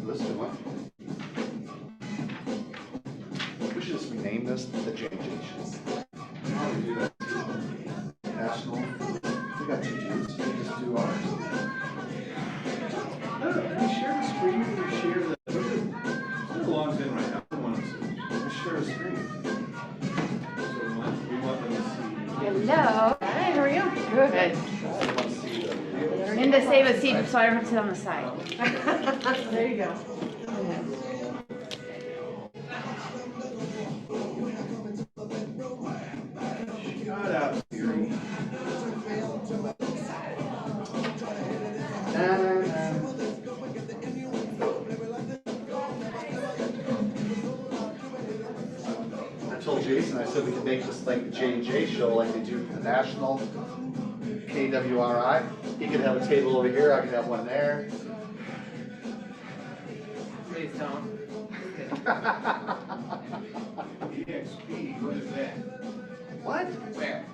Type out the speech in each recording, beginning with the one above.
Listen, what? We should just rename this the JJ Show. How do we do that? National. We got two J's. We just do ours. We share the screen. We share the. Who logs in right now? I want to see. We share a screen. So we want them to see. Hello. Hi, how are you? Good. Learning to save a seat so I don't have to sit on the side. There you go. Shut up, Siri. I told Jason, I said we could make this like the J&J show like they do the national KWRI. He could have a table over here, I could have one there. Please don't. EXP, what is that? What? Where?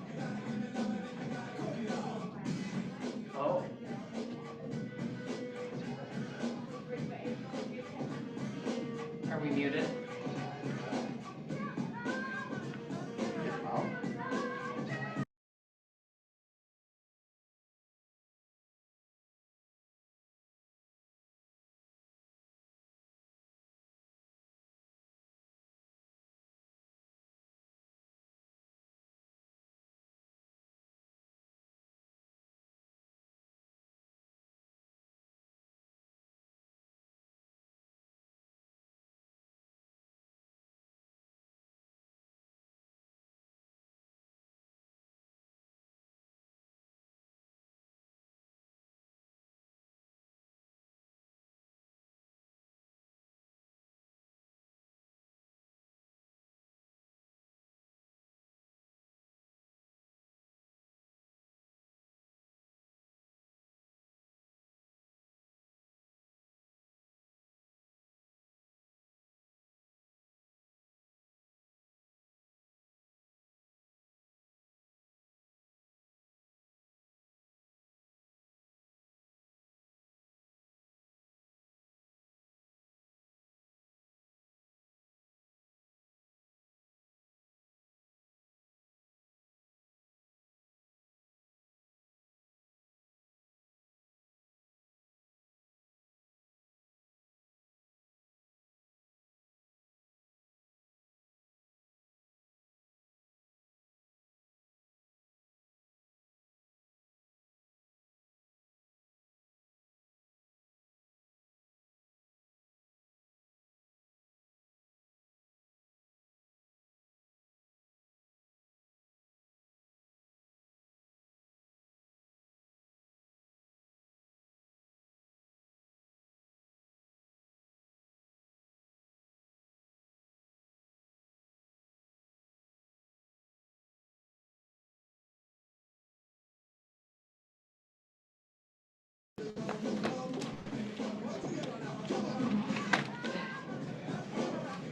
Oh. Are we muted?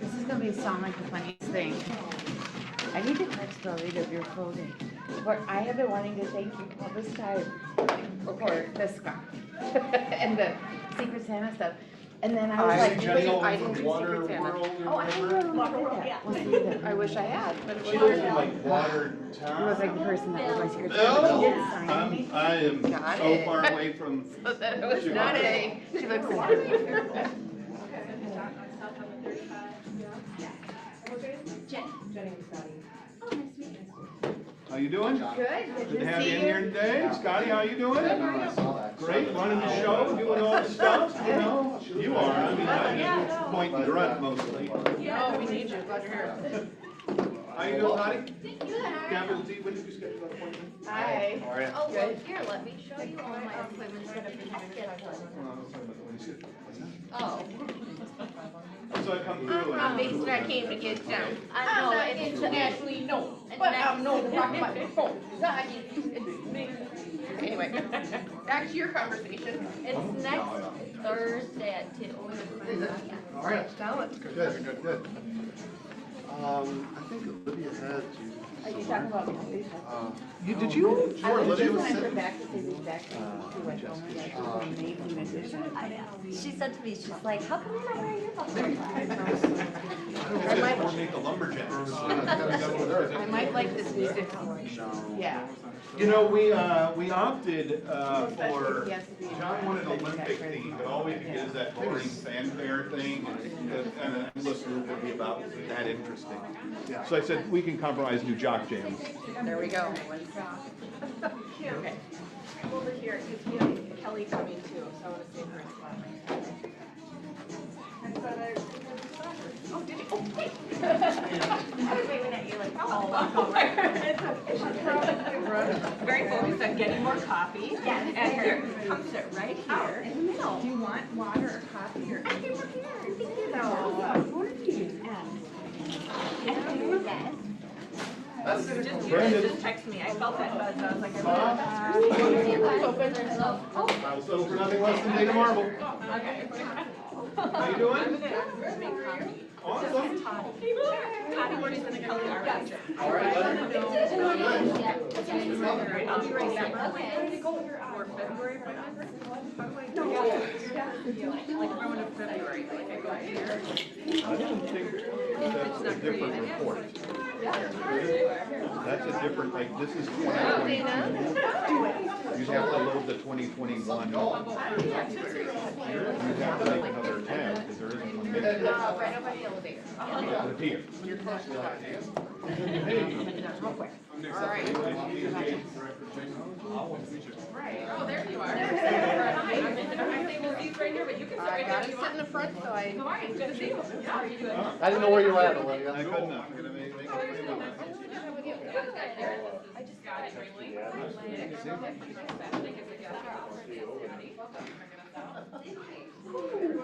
This is gonna sound like the funniest thing. I need to catch the lead of your clothing. But I have been wanting to thank you all this time for the scarf and the Secret Santa stuff. And then I was like, Jenny wait, over I from didn't do Water Secret Santa. World or Oh, I whatever. didn't know that. Let's do that. I wish I had, but it She lives in wasn't. like Water It Town. was like the person that was my Secret Santa, but she didn't sign me. I am Got so it. far away from. So that it was not a, she looks like. How you doing? Good Good to have see you in here today. Scotty, how you doing? I saw that. Great, running the show, doing all the stuff, you know? You are, I mean, I just point and grunt mostly. No, we need you. Glad you're here. How you doing, Patty? Capital T, when did you schedule that appointment? Hi. All right. Oh, well, here, let me show you all my appointments that have been scheduled. Oh, So I come through I'm and. basically I came to get you. I know, it's Actually, no, but I'm no rock my phone. It's me. Anyway, back to your conversation. It's next Thursday at 2. All right. Good, good. I think Olivia had Are you talking about Kelly? you, did you? I was Olivia just was when I sitting. heard back to say the exact same thing. Like, oh my gosh, it's an amazing addition. She said to me, she's like, how come you're not wearing your buckle? I might- Coordinate the lumberjacks. I might like this music. Yeah. You know, we opted, for, He has to be- John wanted Olympic theme, but all we could get is that boring fanfare thing, and I listened to it be about that interesting. Yeah. So I said, we can compromise, do jock jams. There we go. Okay. Over here, you know, Kelly coming too, so I want to save her a spot. Oh, did you? Oh, hey. I was waving at you like, oh, walk over. Very focused on getting more coffee. Yeah. And here, come sit right here. In the middle. Do you want water or coffee or? I came up here. Thank you. Just text me. I felt that buzz. I was like, I'll settle for nothing less than Dana Marble. okay. How you doing? Make coffee. Awesome. Patty Ward is in the Kelly Art. All right, Alright, I'll be right back. For February, like from into February, like I go here. I don't think that's a different report. That's a different, like, this is 2020. You have to load the 2021. You have to make another tab, because there isn't one made. Right over the elevator. Put it here. Oh, there you are. I'm table seats right here, but you can sit I right there gotta if you sit want. in the front, so I. All right, good to see you. Yeah, how are you doing? I didn't know where you were at, Olivia. I couldn't, I'm gonna make it. I just got it, really.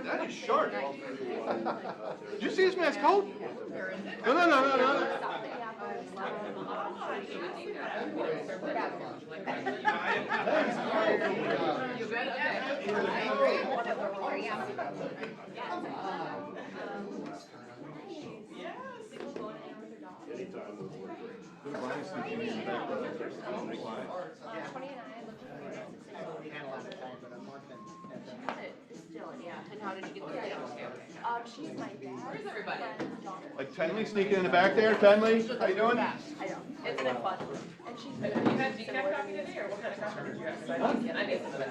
That is short. Did you see this man's coat? No. You good? And how did you get the deal? She's my dad. Where's everybody? Like Tenley sneaking in the back there, Tenley? How you doing? I know. It's been fun. And she's been. You had decaf coffee today, or what kind of coffee did you have? I need some of that.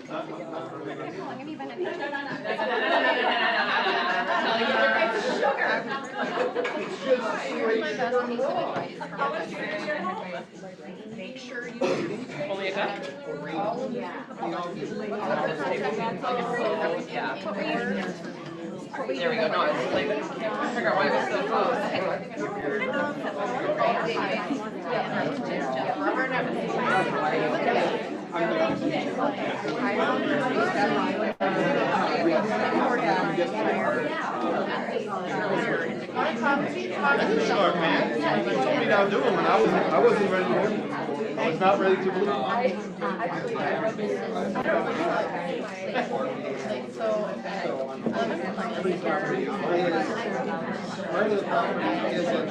How long have you been at No. It's sugar. Here's my best piece of advice. How much sugar is your home? Make sure you. Only a cup? All of Yeah. Yeah. There we go, no, I was like, I can't figure out why it was so close. Rubber and everything. Sure, man. You told me to do it when I wasn't ready to do it. I was not ready to believe. Part of the problem isn't.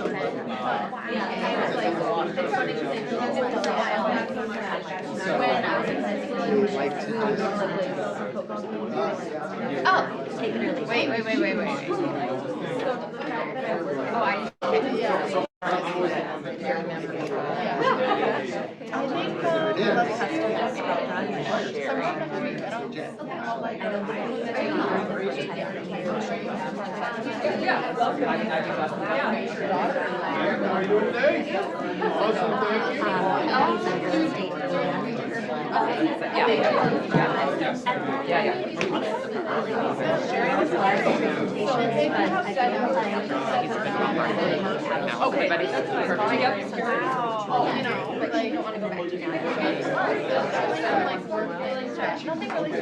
Oh, take it early. Wait. Oh, I. How are you doing today? Awesome, thank you. Yeah. Okay, buddy. Perfect. Yep. You know, but you don't wanna go back to nothing really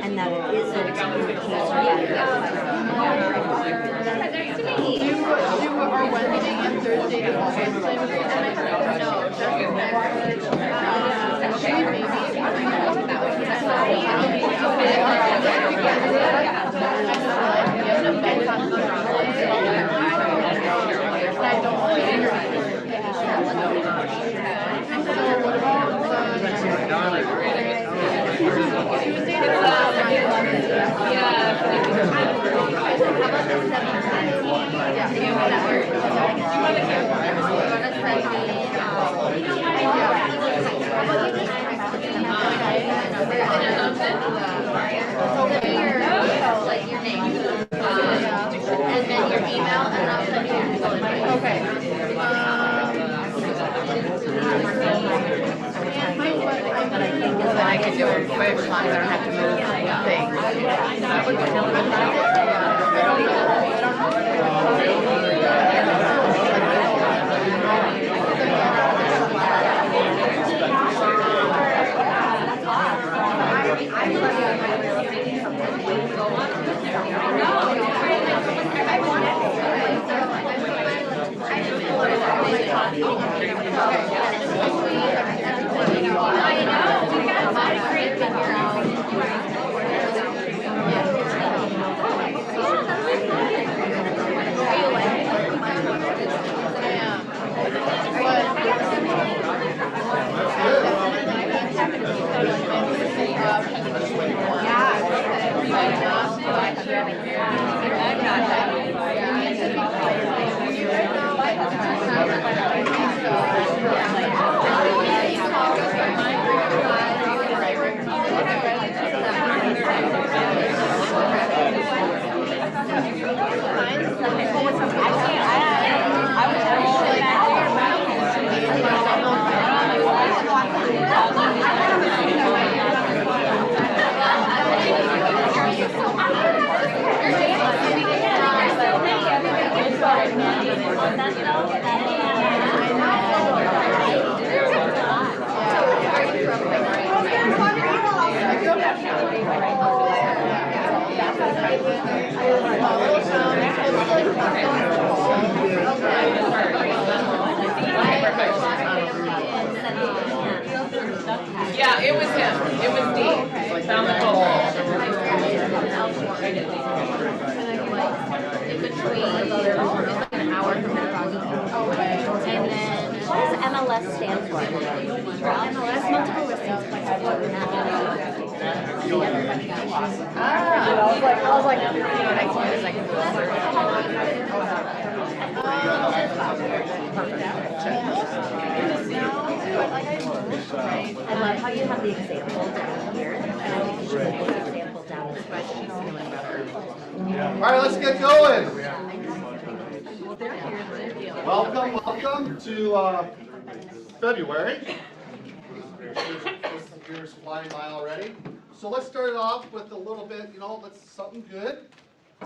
And that it is a do our Wednesday and Thursday the same thing. No, like your name, and then your email, and I'll send you. Okay. I can do it quick, as long as I don't have to move things. That would Yeah, it was him. It was Dee. Found the culprit. In between, it's like an hour from the process. And then, What does MLS stand for? MLS multiple listings. I was like, next one is like. I love how you have the example down here, and I think you should put the example down as well. All right, let's get going. Welcome to February. Here's flying by already. So let's start it off with a little bit, something good,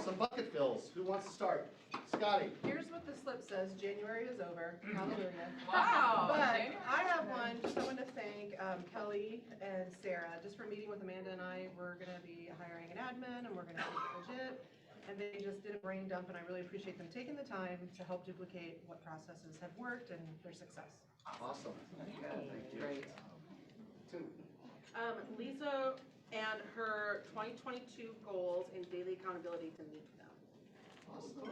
some bucket fills. Who wants to start? Scotty. Here's what the slip says, January is over, hallelujah. Wow. But I have one, just I want to thank Kelly and Sarah, just for meeting with Amanda and I. We're gonna be hiring an admin and we're gonna keep it legit. And they just did a brain dump and I really appreciate them taking the time to help duplicate what processes have worked and their success. Awesome. Great. Lisa and her 2022 goals and daily accountability to meet them. Awesome.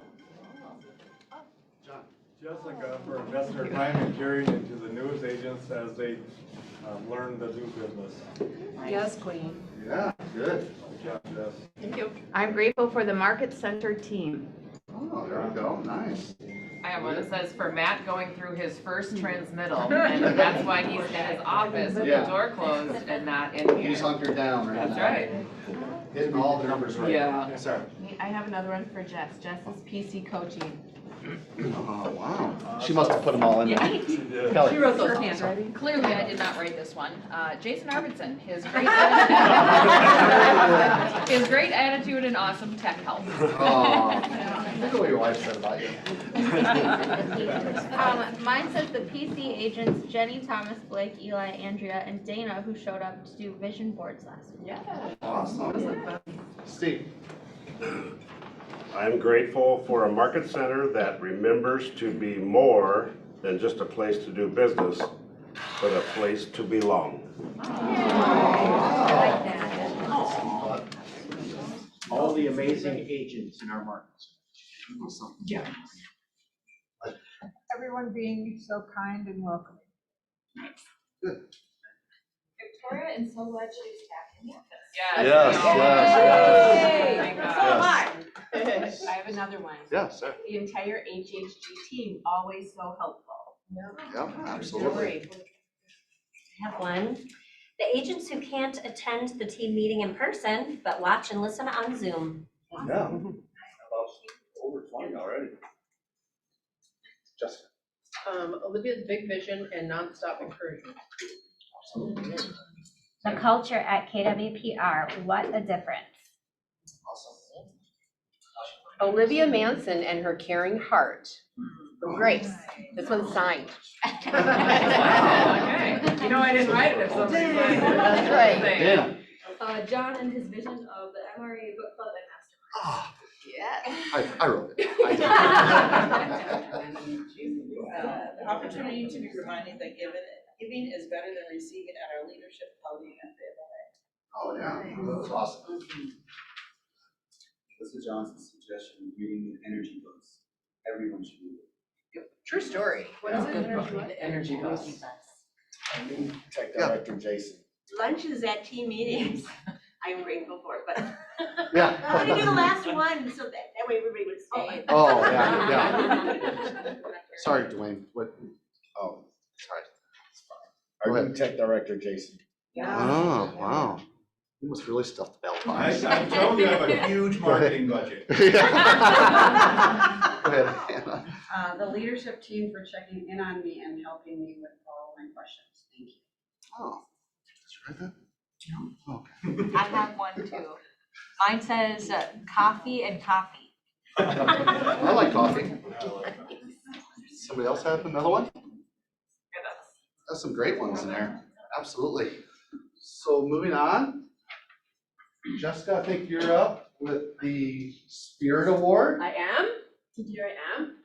John. Jessica for investing her time and carrying into the news agents as they learn the new business. Yes, queen. Yeah, good. Thank you. I'm grateful for the Market Center team. Oh, there we go, nice. I have one that says for Matt going through his first transmittal, and that's why he's in his office with the Yeah. door closed and not in here. He's hunkered down right now. That's right. Hitting all the numbers right. Yeah. Sorry. I have another one for Jess. Jess's PC coaching. Oh, wow. She must have put them all in there. Kelly. She wrote those down. Clearly, I did not write this one. Jason Arvidsson, his great attitude and awesome tech help. Oh, look at what your wife said about you. Mine says the PC agents, Jenny, Thomas, Blake, Eli, Andrea, and Dana, who showed up to do vision boards last week. Awesome. Steve. I'm grateful for a market center that remembers to be more than just a place to do business, but a place to belong. I like that. All the amazing agents in our markets. Yeah. Everyone being so kind and welcoming. Victoria, and so glad she's back in the office. Yes, Thank God. So am I. I have another one. Yes, sir. The entire HHG team, always so helpful. Yep, absolutely. I have one. The agents who can't attend the team meeting in person, but watch and listen on Zoom. Yeah. About over 20 already. Jessica. Olivia's big vision and nonstop encouragement. The culture at KWPR, what a difference. Olivia Manson and her caring heart. From Grace. This one's signed. Okay. You know I didn't write it if somebody signed it. That's right. Dana. John and his vision of the MRA book club and Ah, Yeah. I wrote it. The opportunity to be reminded that giving is better than receiving at our leadership podium at the MRA. Oh, yeah, that's awesome. This is Johnson's suggestion, reading the energy books. Everyone should read it. True story. What is it? Energy bus. Tech Director Jason. Lunches at team meetings, I'm grateful for, but Yeah. I want to do the last one, so that way everybody would stay. Oh, yeah. Sorry, Dwayne, what? Oh, sorry. Go Our ahead. new Tech Director Jason. Oh, wow. You must really stuff the bell box. I'm telling you, I have a huge marketing budget. Go ahead, Hannah. The leadership team for checking in on me and helping me with all my questions. Thank you. Oh, did you write that? Okay. I have one too. Mine says coffee and coffee. I like coffee. Somebody else have another one? That's some great ones in there. Absolutely. So moving on. Jessica, I think you're up with the Spirit Award. I am. Here I am.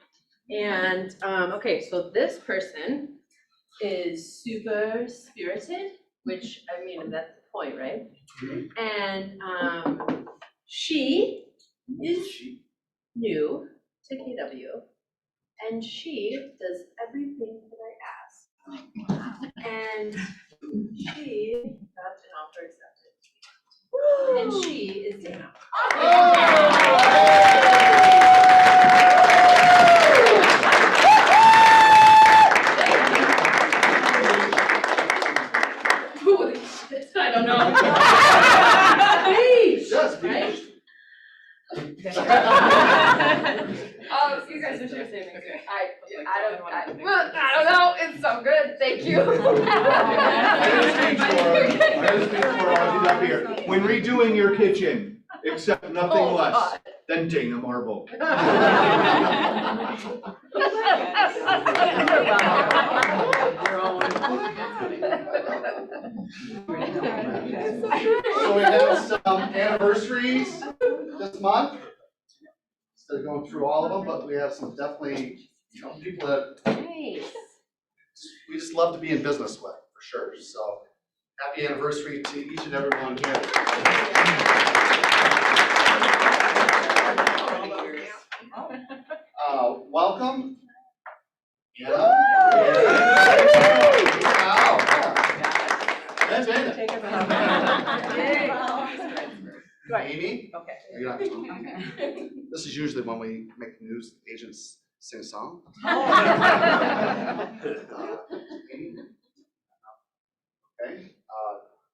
And, okay, so this person is super spirited, which, I mean, that's the point, right? And, she is new to KW, and she does everything that I ask. And she got an offer accepted. And she is Dana. I don't know. Please, Yes, right? Oh, you guys are sure saving good. I don't know, it's so good, thank you. I just speak for all up here. When redoing your kitchen, accept nothing Oh, less God. than Dana Marble. So we have some anniversaries this month. Instead of going through all of them, but we have some definitely, people that Nice. we just love to be in business with, for sure. So happy anniversary to each and every one here. Welcome. Yeah. Wow. Take a bow. Amy? Okay. You're not- This is usually when we make news agents sing a song. Amy? Okay,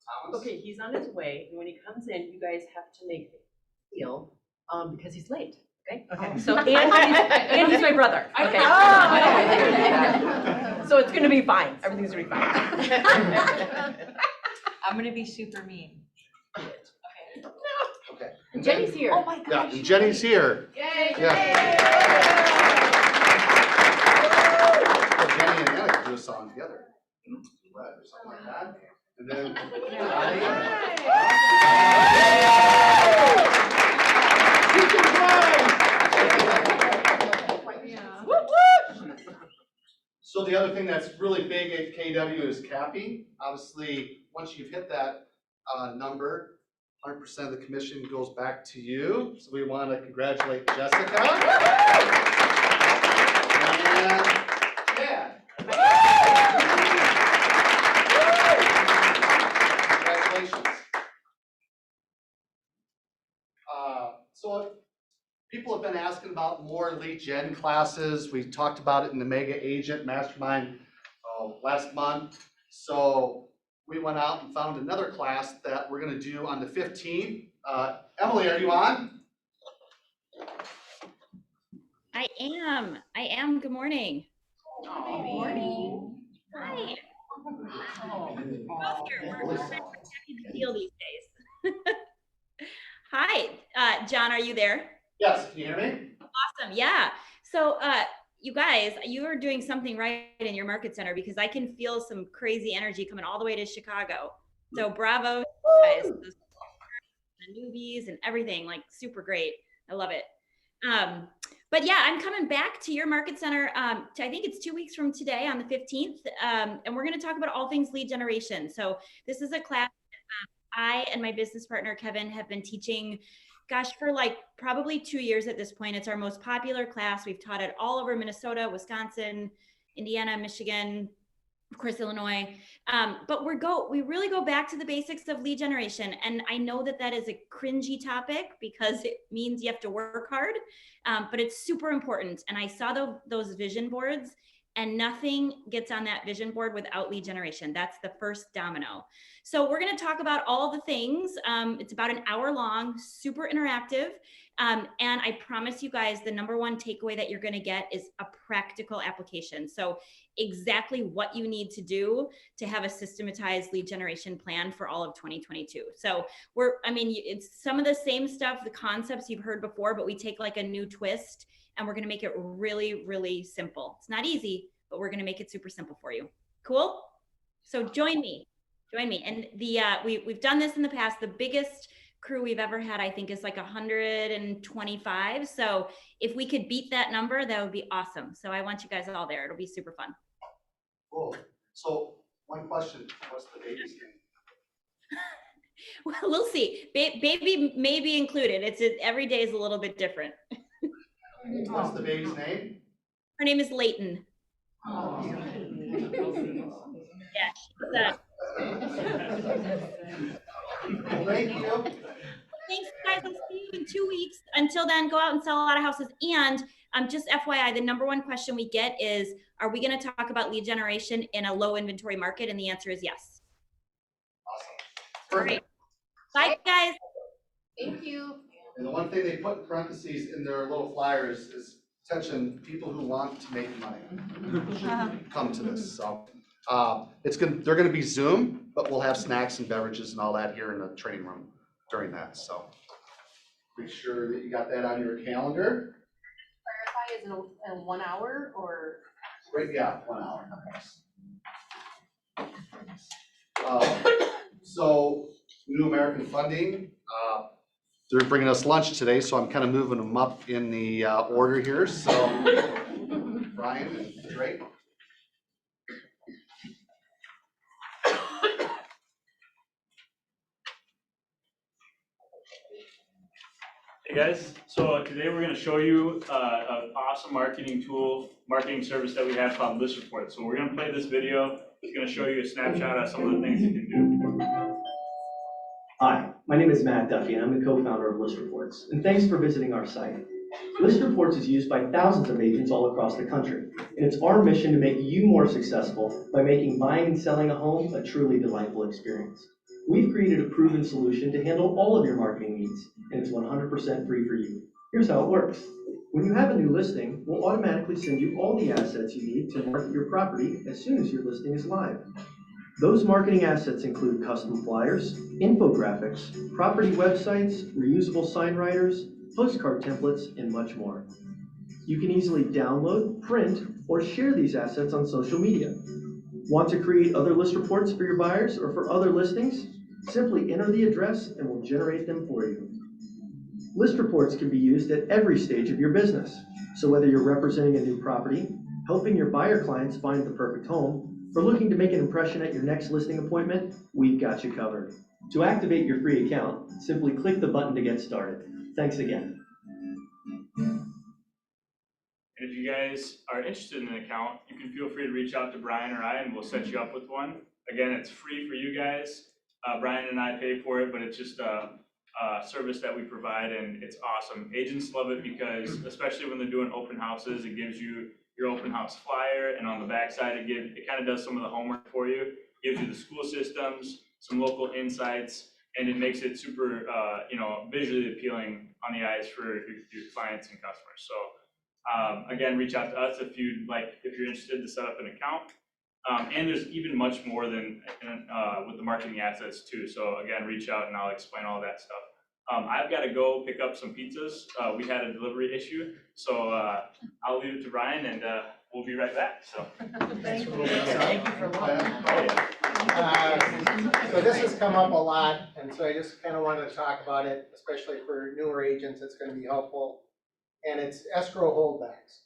Thomas? Okay, he's on his way, and when he comes in, you guys have to make him feel, because he's late, okay? So, and he's my brother, okay? So it's gonna be fine, everything's gonna be fine. I'm gonna be super mean. Okay. Jenny's here. Oh my Yeah, gosh. and Jenny's here. Yay. Yeah. Well, Jenny and Anna could do a song together. Right, or something like that. And then. So the other thing that's really big at KW is capping. Obviously, once you've hit that number, 100% of the commission goes back to you. So we want to congratulate Jessica. And Chad. Congratulations. So people have been asking about more lead gen classes. We talked about it in the Mega Agent Mastermind last month. So we went out and found another class that we're going to do on the 15th. Emily, are you on? I am. Good morning. Good morning. Hi. Both here. We're happy to deal these days. Hi, John, are you there? Yes, can you hear me? Awesome, yeah. So you guys, you are doing something right in your market center because I can feel some crazy energy coming all the way to Chicago. So bravo, guys, the newbies and everything, like super great. I love it. But yeah, I'm coming back to your market center. I think it's 2 weeks from today on the 15th. And we're going to talk about all things lead generation. So this is a class I and my business partner, Kevin, have been teaching, gosh, for like probably 2 years at this point. It's our most popular class. We've taught it all over Minnesota, Wisconsin, Indiana, Michigan, of course, Illinois. But we really go back to the basics of lead generation. And I know that that is a cringy topic because it means you have to work hard, but it's super important. And I saw those vision boards, and nothing gets on that vision board without lead generation. That's the first domino. So we're going to talk about all the things. It's about an hour long, super interactive. And I promise you guys, the number one takeaway that you're going to get is a practical application. So exactly what you need to do to have a systematized lead generation plan for all of 2022. So it's some of the same stuff, the concepts you've heard before, but we take like a new twist and we're going to make it really, really simple. It's not easy, but we're going to make it super simple for you. Cool? So join me. And we've done this in the past. The biggest crew we've ever had, I think, is like 125. So if we could beat that number, that would be awesome. So I want you guys all there. It'll be super fun. Cool. So one question, what's the baby's name? Well, we'll see. Baby may be included. Every day is a little bit different. What's the baby's name? Her name is Leighton. Oh. Yeah, Thank you. Thanks, guys. I'll see you in 2 weeks. Until then, go out and sell a lot of houses. And just FYI, the number one question we get is, are we going to talk about lead generation in a low inventory market? And the answer is yes. Awesome. Perfect. Bye, guys. Thank you. And the one thing they put in parentheses in their little flyers is, attention, people who want to make money should come to this. So they're going to be Zoom, but we'll have snacks and beverages and all that here in the training room during that. So make sure that you got that on your calendar. Clarify, is it in 1 hour or? Right, yeah, 1 hour. So New American Funding, they're bringing us lunch today, so I'm kind of moving them up in the order here. So Brian and Drake. Hey guys, so today we're going to show you an awesome marketing tool, marketing service that we have called List Report. So we're going to play this video he's gonna show you a snapshot of some of the things you can do. Hi, my name is Matt Duffy, and I'm the co-founder of List Reports. And thanks for visiting our site. List Reports is used by thousands of agents all across the country, and it's our mission to make you more successful by making buying and selling a home a truly delightful experience. We've created a proven solution to handle all of your marketing needs, and it's 100% free for you. Here's how it works. When you have a new listing, we'll automatically send you all the assets you need to market your property as soon as your listing is live. Those marketing assets include custom flyers, infographics, property websites, reusable sign writers, postcard templates, and much more. You can easily download, print, or share these assets on social media. Want to create other list reports for your buyers or for other listings? Simply enter the address and we'll generate them for you. List reports can be used at every stage of your business. So whether you're representing a new property, helping your buyer clients find the perfect home, or looking to make an impression at your next listing appointment, we've got you covered. To activate your free account, simply click the button to get started. Thanks again. And if you guys are interested in an account, you can feel free to reach out to Brian or I, and we'll set you up with one. Again, it's free for you guys. Brian and I pay for it, but it's just a service that we provide, and it's awesome. Agents love it because, especially when they're doing open houses, it gives you your open house flyer, and on the backside, it kind of does some of the homework for you. It gives you the school systems, some local insights, and it makes it super, visually appealing on the eyes for your clients and customers. So. Again, reach out to us if you're interested to set up an account. And there's even much more than with the marketing assets too. So again, reach out and I'll explain all that stuff. I've got to go pick up some pizzas. We had a delivery issue, so I'll leave it to Ryan, and we'll be right back. So Thank you. Thank you for so this has come up a lot, and so I just kind of wanted to talk about it, especially for newer agents. It's going to be helpful. And it's escrow holdbacks.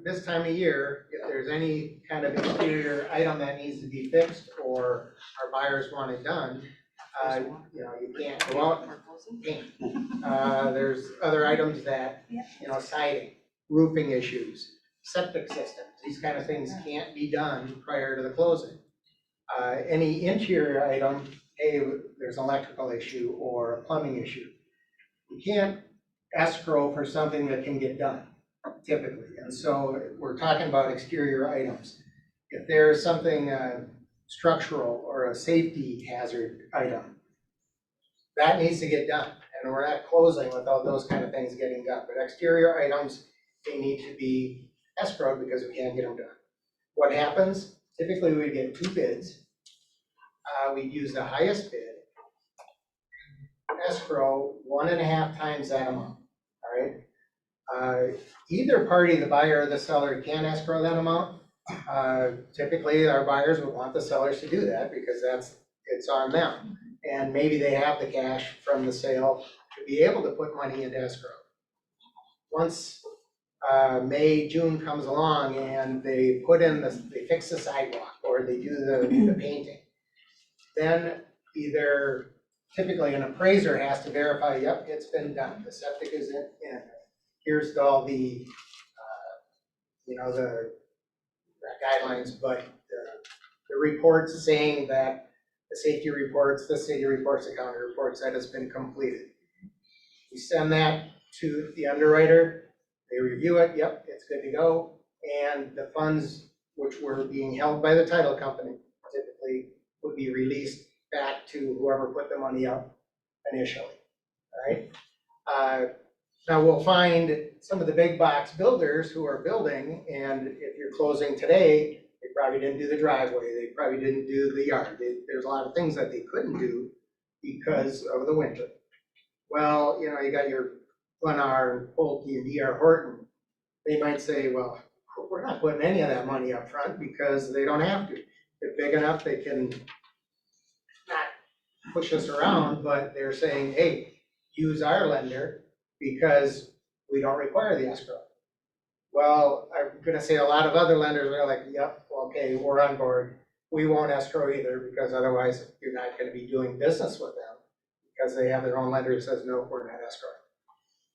This time of year, if there's any kind of exterior item that needs to be fixed or our buyers want it done, you can't go out and paint. There's other items that, siding, roofing issues, septic systems, these kind of things can't be done prior to the closing. Any interior item, hey, there's an electrical issue or a plumbing issue. You can't escrow for something that can get done, typically. And so we're talking about exterior items. If there's something structural or a safety hazard item, that needs to get done. And we're not closing without those kind of things getting done. But exterior items, they need to be escrowed because we can't get them done. What happens? Typically, we get 2 bids. We use the highest bid, escrow 1.5 times that amount. All right. Either party, the buyer or the seller, can escrow that amount. Typically, our buyers would want the sellers to do that because it's on them. And maybe they have the cash from the sale to be able to put money into escrow. Once May, June comes along and they they fix the sidewalk or they do the painting, then either typically an appraiser has to verify, yep, it's been done, the septic is in, here's all the, the guidelines, but the reports saying that the safety reports, the city reports, the county reports, that has been completed. We send that to the underwriter, they review it, yep, it's good to go, and the funds which were being held by the title company typically would be released back to whoever put the money up initially, all right? Now we'll find some of the big box builders who are building, and if you're closing today, they probably didn't do the driveway, they probably didn't do the yard. There's a lot of things that they couldn't do because of the winter. Well, you got your Lennar and Pulte and D.R. Horton. They might say, well, we're not putting any of that money up front because they don't have to. They're big enough, they can not push us around, but they're saying, hey, use our lender because we don't require the escrow. Well, I'm gonna say a lot of other lenders are like, yep, okay, we're on board. We won't escrow either because otherwise you're not gonna be doing business with them because they have their own lender that says, no, we're not escrowing.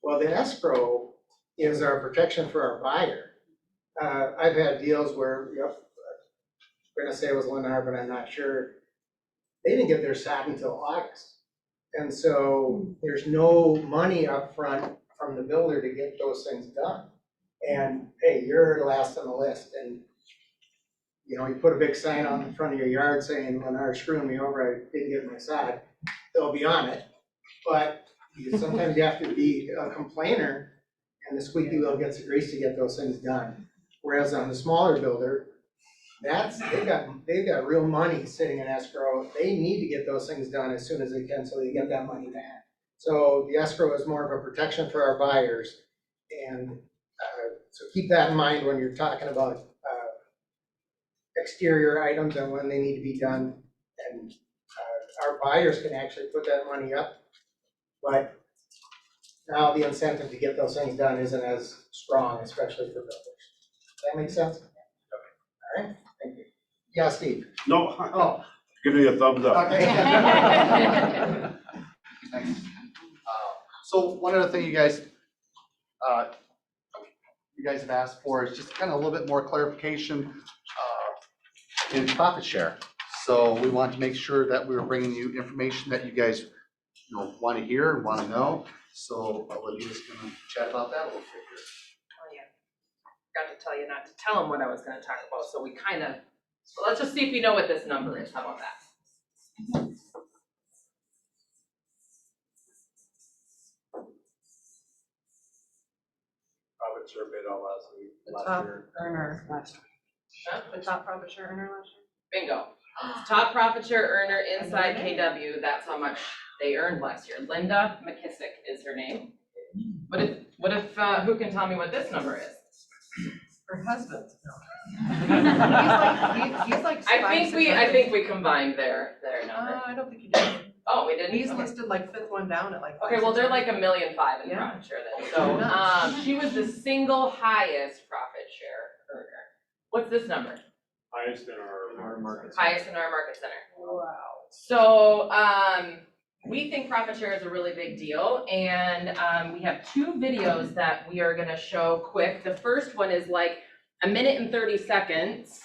Well, the escrow is our protection for our buyer. I've had deals where, yep, gonna say it was Lennar, but I'm not sure. They didn't get their sod until August. And so there's no money up front from the builder to get those things done. And hey, you're last on the list, and you know, you put a big sign on the front of your yard saying, Lennar screwing me over, I didn't get my sod, they'll be on it. But sometimes you have to be a complainer, and the squeaky wheel gets the grease to get those things done. Whereas on the smaller builder, they've got real money sitting in escrow. They need to get those things done as soon as they can so they get that money back. So the escrow is more of a protection for our buyers. And so keep that in mind when you're talking about exterior items and when they need to be done. And our buyers can actually put that money up. But now the incentive to get those things done isn't as strong, especially for builders. Does that make sense? All right, thank you. Yeah, Steve? No, Oh. give me a thumbs up. Okay. Thanks. So one other thing you guys have asked for is just kind of a little bit more clarification in profit share. So we want to make sure that we're bringing you information that you guys want to hear and want to know. So Olivia's going to chat about that a little bit here. Oh, yeah. Forgot to tell you not to tell them what I was going to talk about, so we kind of, so let's just see if you know what this number is. How about that? Profit share bid out last week, The last top year. earner last year. Huh? The top profit share earner last year? Bingo. Top profit share earner inside KW, that's how much they earned last year. Linda McKissick is her name. What if, who can tell me what this number is? Her husband. He's like I think we combined their number. I don't think he did. Oh, we didn't? He's listed like fifth one down at like. Okay, well, they're like $1.5 million in Yeah. profit share then. So, she was the single highest profit share earner. What's this number? Highest in our market. Highest in our market center. Wow. So, we think profit share is a really big deal, and we have 2 videos that we are gonna show quick. The first one is like 1 minute and 30 seconds,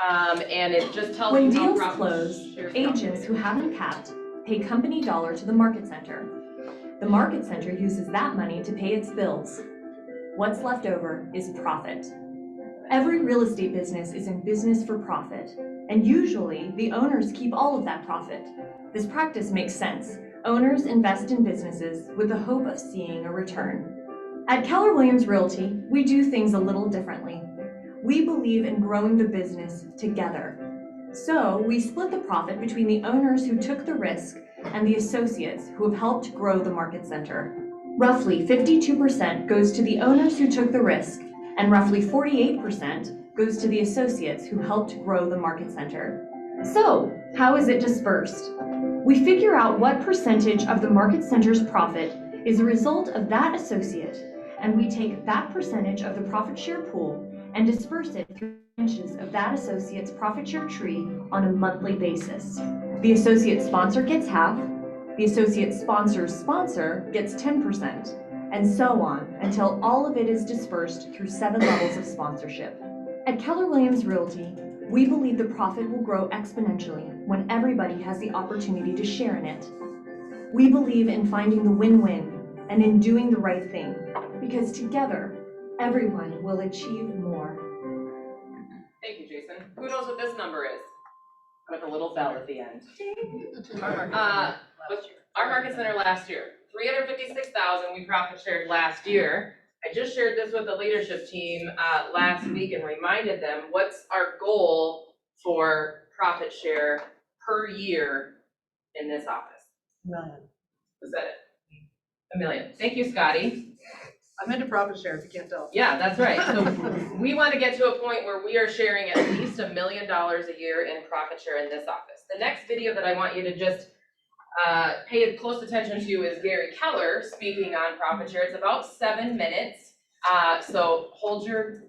and it just tells When you how deals profit close, share is agents who haven't capped pay company dollar to the market center. The market center uses that money to pay its bills. What's left over is profit. Every real estate business is in business for profit, and usually the owners keep all of that profit. This practice makes sense. Owners invest in businesses with the hope of seeing a return. At Keller Williams Realty, we do things a little differently. We believe in growing the business together. So we split the profit between the owners who took the risk and the associates who have helped grow the market center. Roughly 52% goes to the owners who took the risk, and roughly 48% goes to the associates who helped grow the market center. So, how is it dispersed? We figure out what percentage of the market center's profit is a result of that associate, and we take that percentage of the profit share pool and disperse it through branches of that associate's profit share tree on a monthly basis. The associate sponsor gets half, the associate sponsor's sponsor gets 10%, and so on until all of it is dispersed through 7 levels of sponsorship. At Keller Williams Realty, we believe the profit will grow exponentially when everybody has the opportunity to share in it. We believe in finding the win-win and in doing the right thing, because together, everyone will achieve more. Thank you, Jason. Who knows what this number is? With a little bell at the end. Our market center last year, 356,000 we profit shared last year. I just shared this with the leadership team last week and reminded them what's our goal for profit share per year in this office. $1 million. Was that it? $1 million. Thank you, Scotty. I'm into profit share, if you can't tell. Yeah, that's right. So we want to get to a point where we are sharing at least $1 million a year in profit share in this office. The next video that I want you to just pay close attention to is Gary Keller speaking on profit share. It's about 7 minutes. So hold your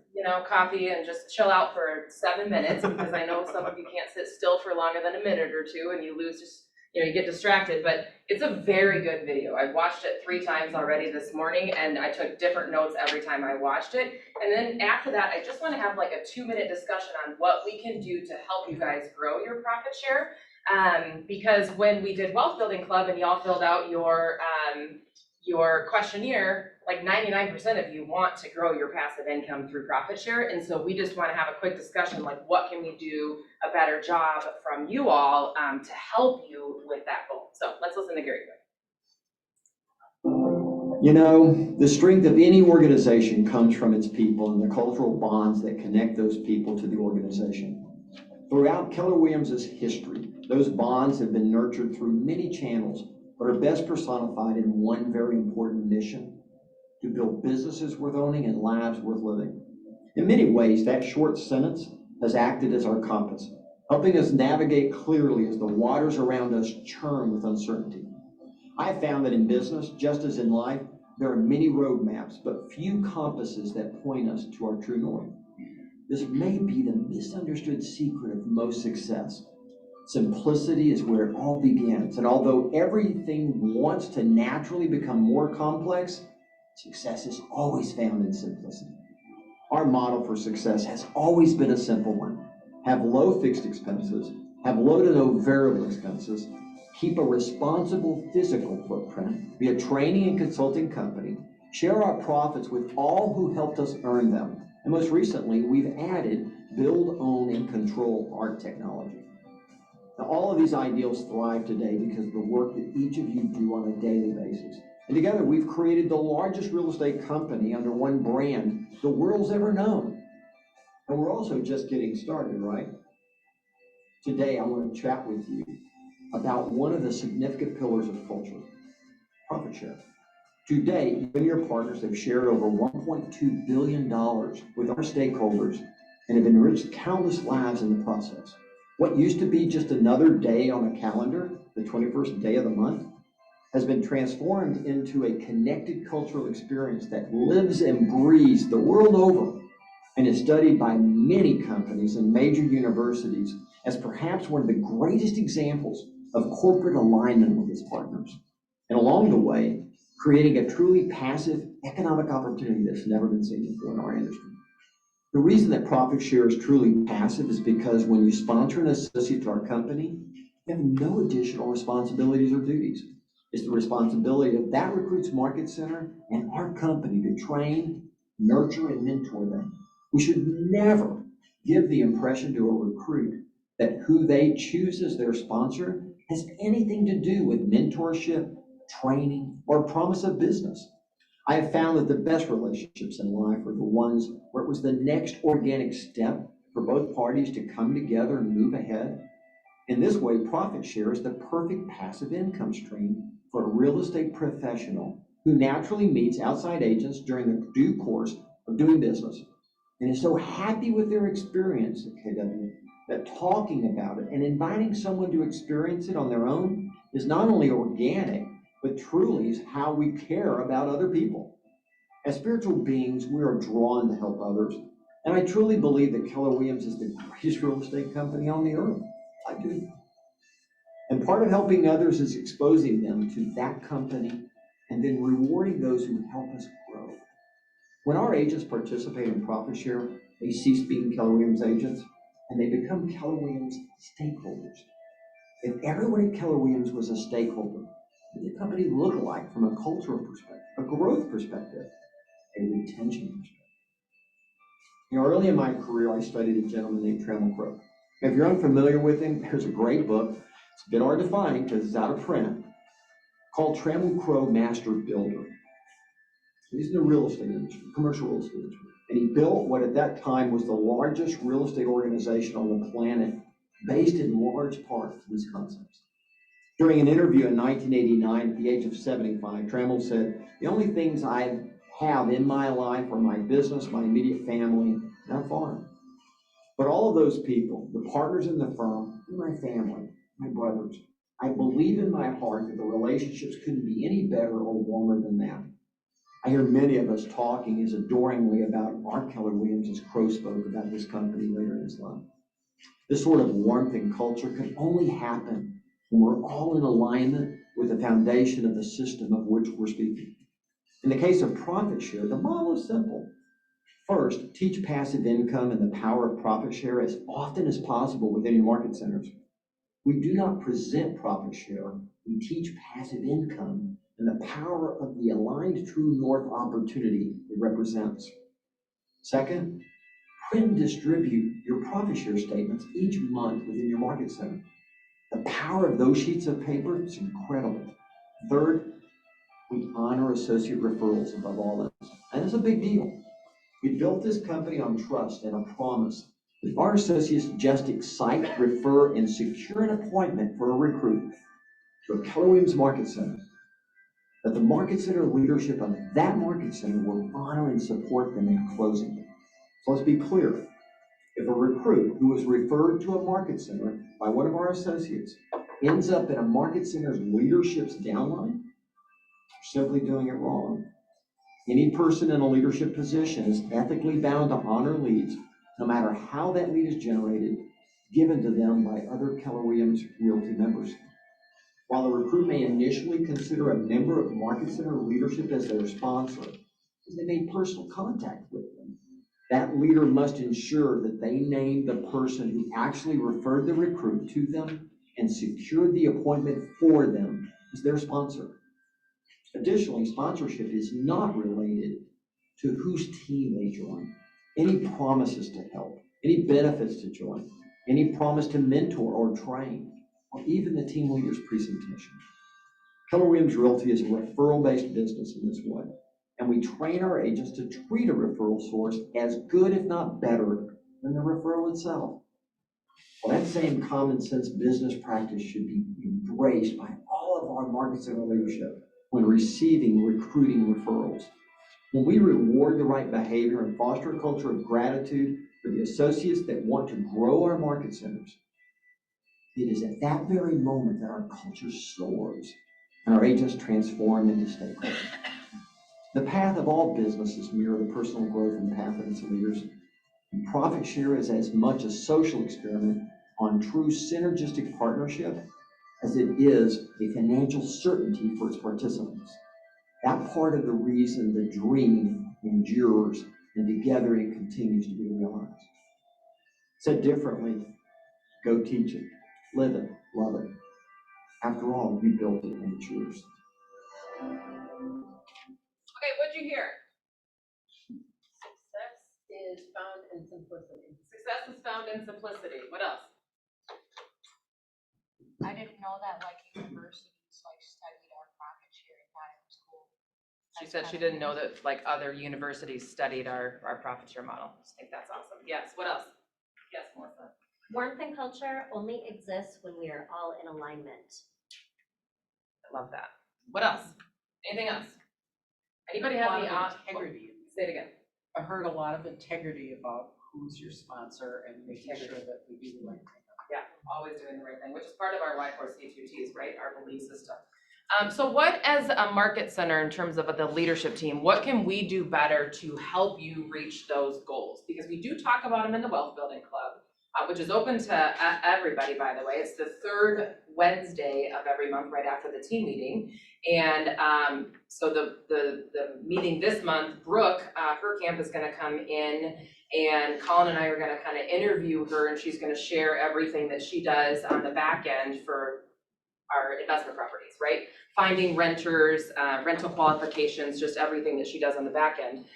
coffee and just chill out for 7 minutes, because I know some of you can't sit still for longer than a minute or two, and you lose just you get distracted, but it's a very good video. I've watched it 3 times already this morning, and I took different notes every time I watched it. And then after that, I just wanna have like a 2-minute discussion on what we can do to help you guys grow your profit share. Because when we did Wealth Building Club and y'all filled out your questionnaire, like 99% of you want to grow your passive income through profit share. And so we just want to have a quick discussion, like what can we do a better job from you all to help you with that goal. So let's listen to Gary. You know, the strength of any organization comes from its people and the cultural bonds that connect those people to the organization. Throughout Keller Williams' history, those bonds have been nurtured through many channels, but are best personified in one very important mission: to build businesses worth owning and lives worth living. In many ways, that short sentence has acted as our compass, helping us navigate clearly as the waters around us churn with uncertainty. I have found that in business, just as in life, there are many roadmaps, but few compasses that point us to our true north. This may be the misunderstood secret of most success. Simplicity is where it all begins, and although everything wants to naturally become more complex, success is always found in simplicity. Our model for success has always been a simple one: have low fixed expenses, have low to no variable expenses, keep a responsible physical footprint, be a training and consulting company, share our profits with all who helped us earn them, and most recently, we've added build, own, and control our technology. Now, all of these ideals thrive today because of the work that each of you do on a daily basis. And together, we've created the largest real estate company under one brand the world's ever known. And we're also just getting started, right? Today, I want to chat with you about one of the significant pillars of culture: profit share. Today, you and your partners have shared over $1.2 billion with our stakeholders and have enriched countless lives in the process. What used to be just another day on a calendar, the 21st day of the month, has been transformed into a connected cultural experience that lives and breathes the world over and is studied by many companies and major universities as perhaps one of the greatest examples of corporate alignment with its partners. And along the way, creating a truly passive economic opportunity that's never been seen before in our industry. The reason that profit share is truly passive is because when you sponsor an associate to our company, you have no additional responsibilities or duties. It's the responsibility of that recruit's market center and our company to train, nurture, and mentor them. We should never give the impression to a recruit that who they choose as their sponsor has anything to do with mentorship, training, or promise of business. I have found that the best relationships in life are the ones where it was the next organic step for both parties to come together and move ahead. In this way, profit share is the perfect passive income stream for a real estate professional who naturally meets outside agents during the due course of doing business and is so happy with their experience at KW that talking about it and inviting someone to experience it on their own is not only organic, but truly is how we care about other people. As spiritual beings, we are drawn to help others, and I truly believe that Keller Williams is the greatest real estate company on the earth. I do. And part of helping others is exposing them to that company and then rewarding those who help us grow. When our agents participate in profit share, they cease being Keller Williams agents and they become Keller Williams stakeholders. If everyone at Keller Williams was a stakeholder, what would the company look like from a cultural perspective, a growth perspective, a retention perspective? You know, early in my career, I studied a gentleman named Trammell Crow. If you're unfamiliar with him, there's a great book. It's a bit hard to find because it's out of print, called Trammell Crow Master Builder. He's in the real estate industry, commercial real estate industry. And he built what at that time was the largest real estate organization on the planet, based in large part on these concepts. During an interview in 1989, at the age of 75, Trammell said, "The only things I have in my life are my business, my immediate family, and a farm. But all of those people, the partners in the firm, my family, my brothers, I believe in my heart that the relationships couldn't be any better or warmer than that." I hear many of us talking as adoringly about our Keller Williams as Crow spoke about his company later in his life. This sort of warmth and culture can only happen when we're all in alignment with the foundation of the system of which we're speaking. In the case of profit share, the model is simple. First, teach passive income and the power of profit share as often as possible within your market centers. We do not present profit share, we teach passive income and the power of the aligned true north opportunity it represents. Second, print and distribute your profit share statements each month within your market center. The power of those sheets of paper is incredible. Third, we honor associate referrals above all else, and it's a big deal. We built this company on trust and a promise that our associates just excite, refer, and secure an appointment for a recruit to a Keller Williams Market Center, that the Market Center leadership of that Market Center will honor and support them in closing. So let's be clear. If a recruit who was referred to a Market Center by one of our associates ends up in a Market Center's leadership's downline, they're simply doing it wrong. Any person in a leadership position is ethically bound to honor leads, no matter how that lead is generated, given to them by other Keller Williams Realty members. While the recruit may initially consider a member of Market Center leadership as their sponsor, because they made personal contact with them, that leader must ensure that they name the person who actually referred the recruit to them and secured the appointment for them as their sponsor. Additionally, sponsorship is not related to whose team they join, any promises to help, any benefits to join, any promise to mentor or train, or even the team leader's presentation. Keller Williams Realty is a referral-based business in this way, and we train our agents to treat a referral source as good, if not better, than the referral itself. Well, that same common sense business practice should be embraced by all of our Market Center leadership when receiving recruiting referrals. When we reward the right behavior and foster a culture of gratitude for the associates that want to grow our market centers, it is at that very moment that our culture soars and our agents transform into stakeholders. The path of all businesses mirror the personal growth and path of its leaders. And profit share is as much a social experiment on true synergistic partnership as it is a financial certainty for its participants. That part of the reason the dream endures and together it continues to be realized. Said differently, go teach it, live it, love it. After all, you built it and it's yours. Okay, what'd you hear? Success is found in simplicity. Success is found in simplicity. What else? I didn't know that like universities like studied our profit share and thought it was cool. She said she didn't know that like other universities studied our profit share model. I think that's awesome. Yes, what else? Yes, Melissa. Warmth and culture only exists when we are all in alignment. I love that. What else? Anything else? Anybody have any? Integrity. Say it again. I heard a lot of integrity about who's your sponsor and making sure that we do the right thing. Yeah, always doing the right thing, which is part of our Y4C2Ts, right? Our belief system. So what, as a market center, in terms of the leadership team, what can we do better to help you reach those goals? Because we do talk about them in the Wealth Building Club, which is open to everybody, by the way. It's the third Wednesday of every month, right after the team meeting. And so the meeting this month, Brooke, her camp is gonna come in, and Colin and I are gonna kind of interview her, and she's gonna share everything that she does on the back end for our investment properties, right? Finding renters, rental qualifications, just everything that she does on the back end.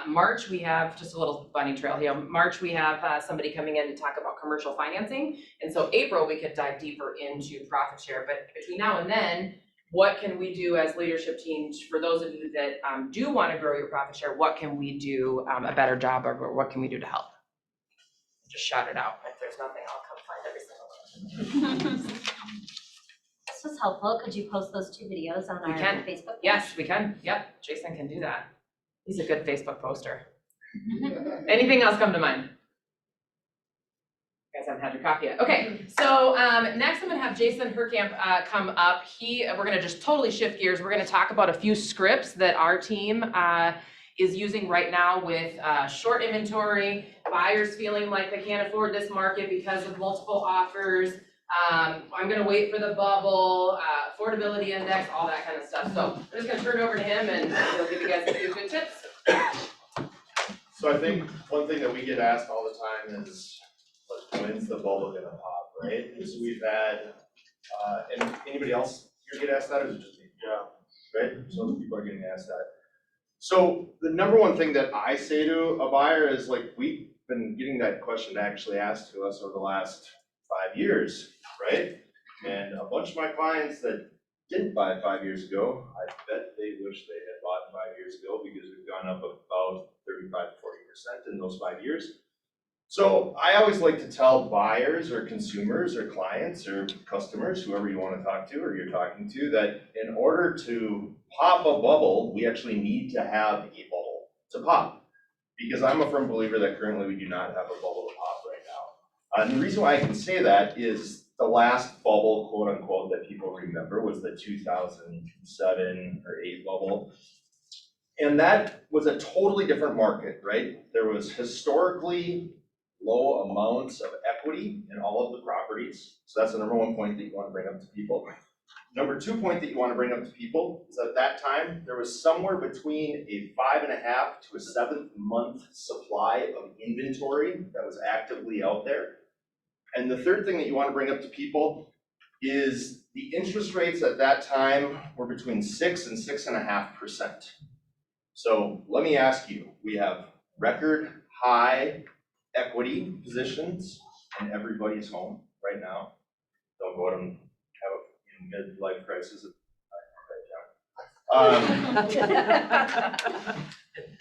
March, we have just a little bunny trail here. March, we have somebody coming in to talk about commercial financing. And so April, we could dive deeper into profit share. But between now and then, what can we do as leadership teams for those of you that do want to grow your profit share? What can we do a better job of, or what can we do to help? Just shout it out. If there's nothing, I'll come find every single one. This was helpful. Could you post those 2 videos on our Facebook page? Yes, we can. Yep, Jason can do that. He's a good Facebook poster. Anything else come to mind? You guys haven't had your coffee yet. Okay, so next I'm gonna have Jason Herkamp come up. We're gonna just totally shift gears. We're gonna talk about a few scripts that our team is using right now with short inventory, buyers feeling like they can't afford this market because of multiple offers, I'm gonna wait for the bubble, affordability index, all that kind of stuff. So I'm just gonna turn it over to him and he'll give you guys a few good tips. So I think one thing that we get asked all the time is, like, when's the bubble gonna pop, right? Because we've had, and anybody else here get asked that, or is it just me? Yeah. Right? So other people are getting asked that. So the number one thing that I say to a buyer is, like, we've been getting that question actually asked to us over the last 5 years, right? And a bunch of my clients that didn't buy 5 years ago, I bet they wish they had bought 5 years ago, because we've gone up about 35 to 40% in those 5 years. So I always like to tell buyers or consumers or clients or customers, whoever you want to talk to or you're talking to, that in order to pop a bubble, we actually need to have a bubble to pop. Because I'm a firm believer that currently we do not have a bubble to pop right now. And the reason why I can say that is the last bubble, quote unquote, that people remember was the 2007 or 8 bubble. And that was a totally different market, right? There was historically low amounts of equity in all of the properties. So that's the number one point that you want to bring up to people. Number 2 point that you want to bring up to people is at that time, there was somewhere between a 5.5 to a 7 month supply of inventory that was actively out there. And the third thing that you want to bring up to people is the interest rates at that time were between 6 and 6.5%. So let me ask you, we have record high equity positions in everybody's home right now. Don't go out and have a midlife crisis.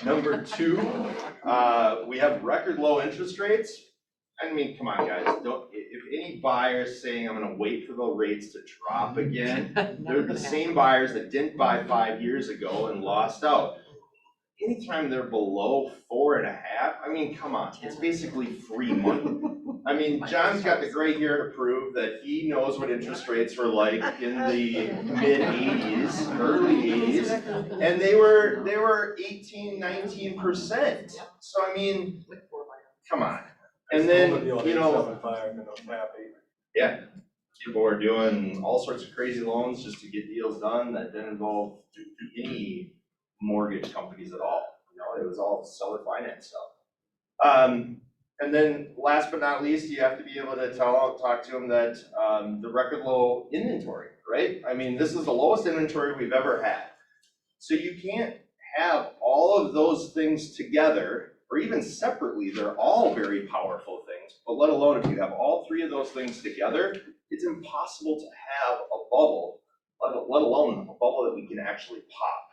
Number 2, we have record low interest rates. I mean, come on, guys. If any buyer is saying I'm going to wait for the rates to drop again, they're the same buyers that didn't buy 5 years ago and lost out. Anytime they're below 4.5, I mean, come on, it's basically free money. I mean, John's got the gray hair to prove that he knows what interest rates were like in the mid-80s, early 80s, and they were 18, 19%. So I mean, come on. And then, you know, yeah, people are doing all sorts of crazy loans just to get deals done that didn't involve any mortgage companies at all. You know, it was all seller finance stuff. And then last but not least, you have to be able to talk to them that the record low inventory, right? I mean, this is the lowest inventory we've ever had. So you can't have all of those things together, or even separately. They're all very powerful things, but let alone if you have all 3 of those things together, it's impossible to have a bubble, let alone a bubble that we can actually pop.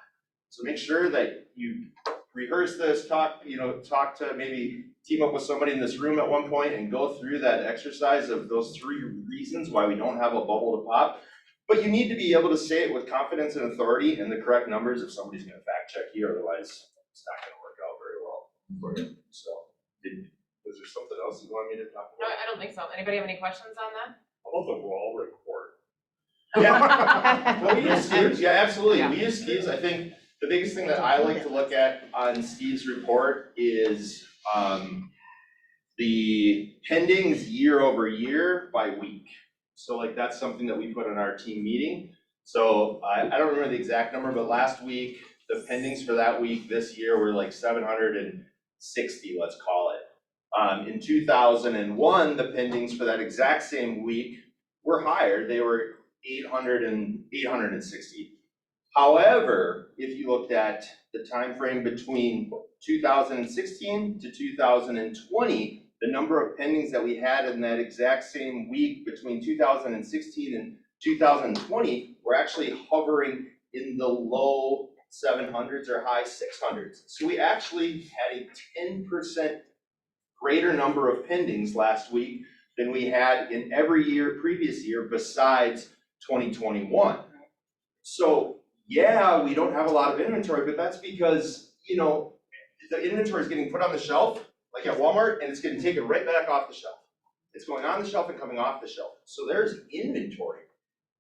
So make sure that you rehearse this, talk to, maybe team up with somebody in this room at one point and go through that exercise of those 3 reasons why we don't have a bubble to pop. But you need to be able to say it with confidence and authority and the correct numbers if somebody's going to fact check you, otherwise it's not going to work out very well for you. So, was there something else you want me to talk No, about? I don't think so. Anybody have any questions on that? How about the wall report? Yeah, well, we use Steve's, yeah, absolutely, we use Steve's. I think the biggest thing that I like to look at on Steve's report is the pendings year over year by week. So like that's something that we put in our team meeting. So I don't remember the exact number, but last week, the pendings for that week this year were like 760, let's call it. In 2001, the pendings for that exact same week were higher. They were 860. However, if you looked at the time frame between 2016 to 2020, the number of pendings that we had in that exact same week between 2016 and 2020 were actually hovering in the low 700s or high 600s. So we actually had a 10% greater number of pendings last week than we had in every year, previous year, besides 2021. So yeah, we don't have a lot of inventory, but that's because, you know, the inventory is getting put on the shelf, like at Walmart, and it's getting taken right back off the shelf. It's going on the shelf and coming off the shelf. So there's inventory.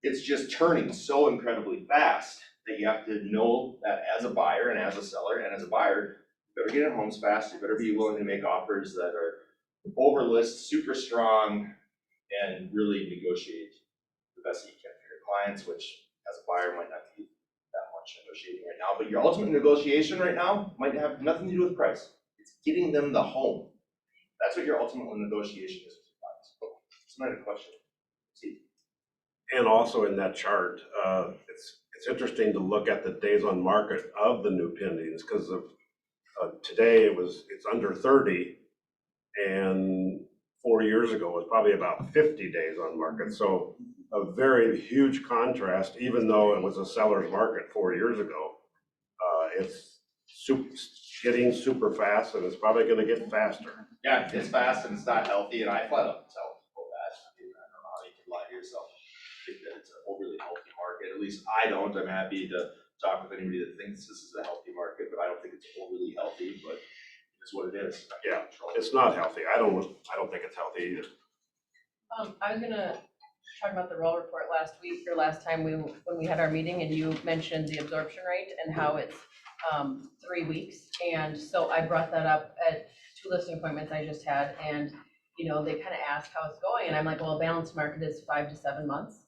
It's just turning so incredibly fast that you have to know that as a buyer and as a seller and as a buyer, you better get in homes fast. You better be willing to make offers that are over list, super strong, and really negotiate the best that you can for your clients, which as a buyer might not be that much negotiating right now, but your ultimate negotiation right now might have nothing to do with price. It's getting them the home. That's what your ultimate negotiation is with your clients. It's not a question. See. And also in that chart, it's interesting to look at the days on market of the new pendings, because of today it's under 30, and 4 years ago it was probably about 50 days on market. So a very huge contrast, even though it was a seller's market 4 years ago. It's getting super fast, and it's probably going to get faster. Yeah, it's fast and it's not healthy, and I flat out tell people that. I don't know how you can lie to yourself. Think that it's an overly healthy market. At least I don't. I'm happy to talk with anybody that thinks this is a healthy market, but I don't think it's overly healthy, but it's what it is. Yeah, it's not healthy. I don't think it's healthy either. I was gonna talk about the roll report last week, or last time when we had our meeting, and you mentioned the absorption rate and how it's 3 weeks. And so I brought that up at 2 listing appointments I just had, and they kind of asked how it's going, and I'm like, well, a balanced market is 5 to 7 months.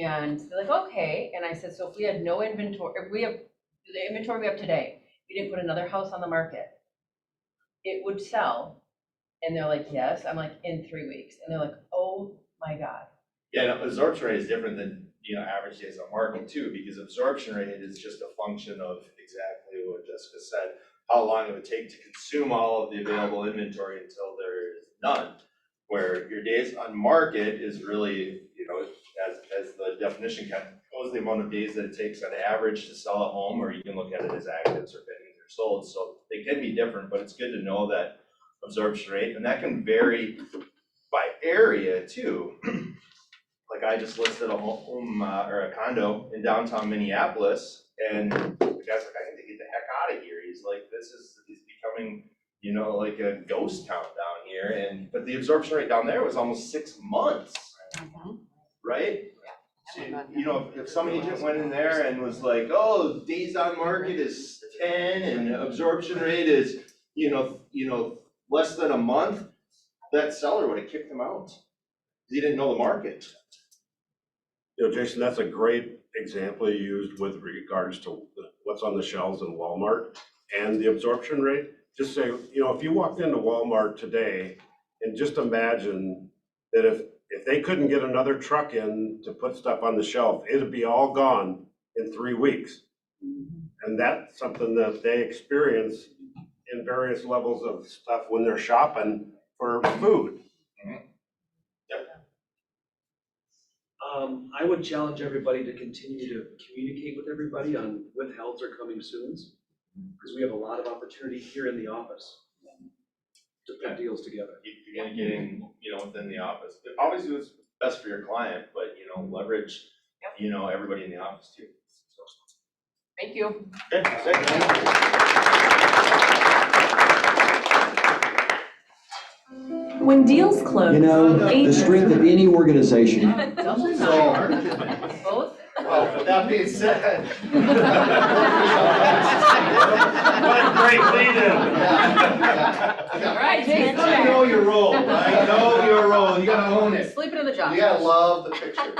And they're like, okay. And I said, so if we had no inventory, if we have the inventory we have today, we didn't put another house on the market, it would sell. And they're like, yes. I'm like, in 3 weeks. And they're like, oh my God. Yeah, no, absorption rate is different than, average days on market too, because absorption rate is just a function of exactly what Jessica said. How long it would take to consume all of the available inventory until there is none. Where your days on market is really, as the definition kind of goes, the amount of days that it takes on average to sell a home, or you can look at it as actives or pendings or sold. So they can be different, but it's good to know that absorption rate, and that can vary by area too. Like I just listed a home or a condo in downtown Minneapolis, and the guy's like, I need to get the heck out of here. He's like, this is becoming, like a ghost town down here. But the absorption rate down there was almost 6 months, right? So, if some agent went in there and was like, oh, days on market is 10 and absorption rate is, less than a month, that seller would have kicked him out. He didn't know the market. Jason, that's a great example you used with regards to what's on the shelves in Walmart and the absorption rate. Just say, if you walked into Walmart today and just imagine that if they couldn't get another truck in to put stuff on the shelf, it'd be all gone in 3 weeks. And that's something that they experience in various levels of stuff when they're shopping for food. I would challenge everybody to continue to communicate with everybody on withhelds or coming soons, because we have a lot of opportunity here in the office to put deals together. You're gonna get in, within the office. Obviously, what's best for your client, but leverage, everybody in the office too. So. Thank you. When deals close, the strength of any organization. Both? Well, with that being said. What a great lead-in. All right, Jason. I know your role. I know your role. You gotta own it. Sleeping in the job. You gotta love the picture.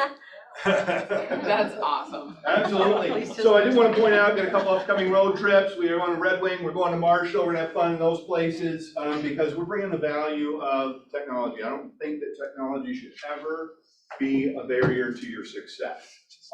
That's awesome. Absolutely. So I do want to point out, got a couple upcoming road trips. We are on Red Wing, we're going to Marshall, we're gonna have fun in those places, because we're bringing the value of technology. I don't think that technology should ever be a barrier to your success.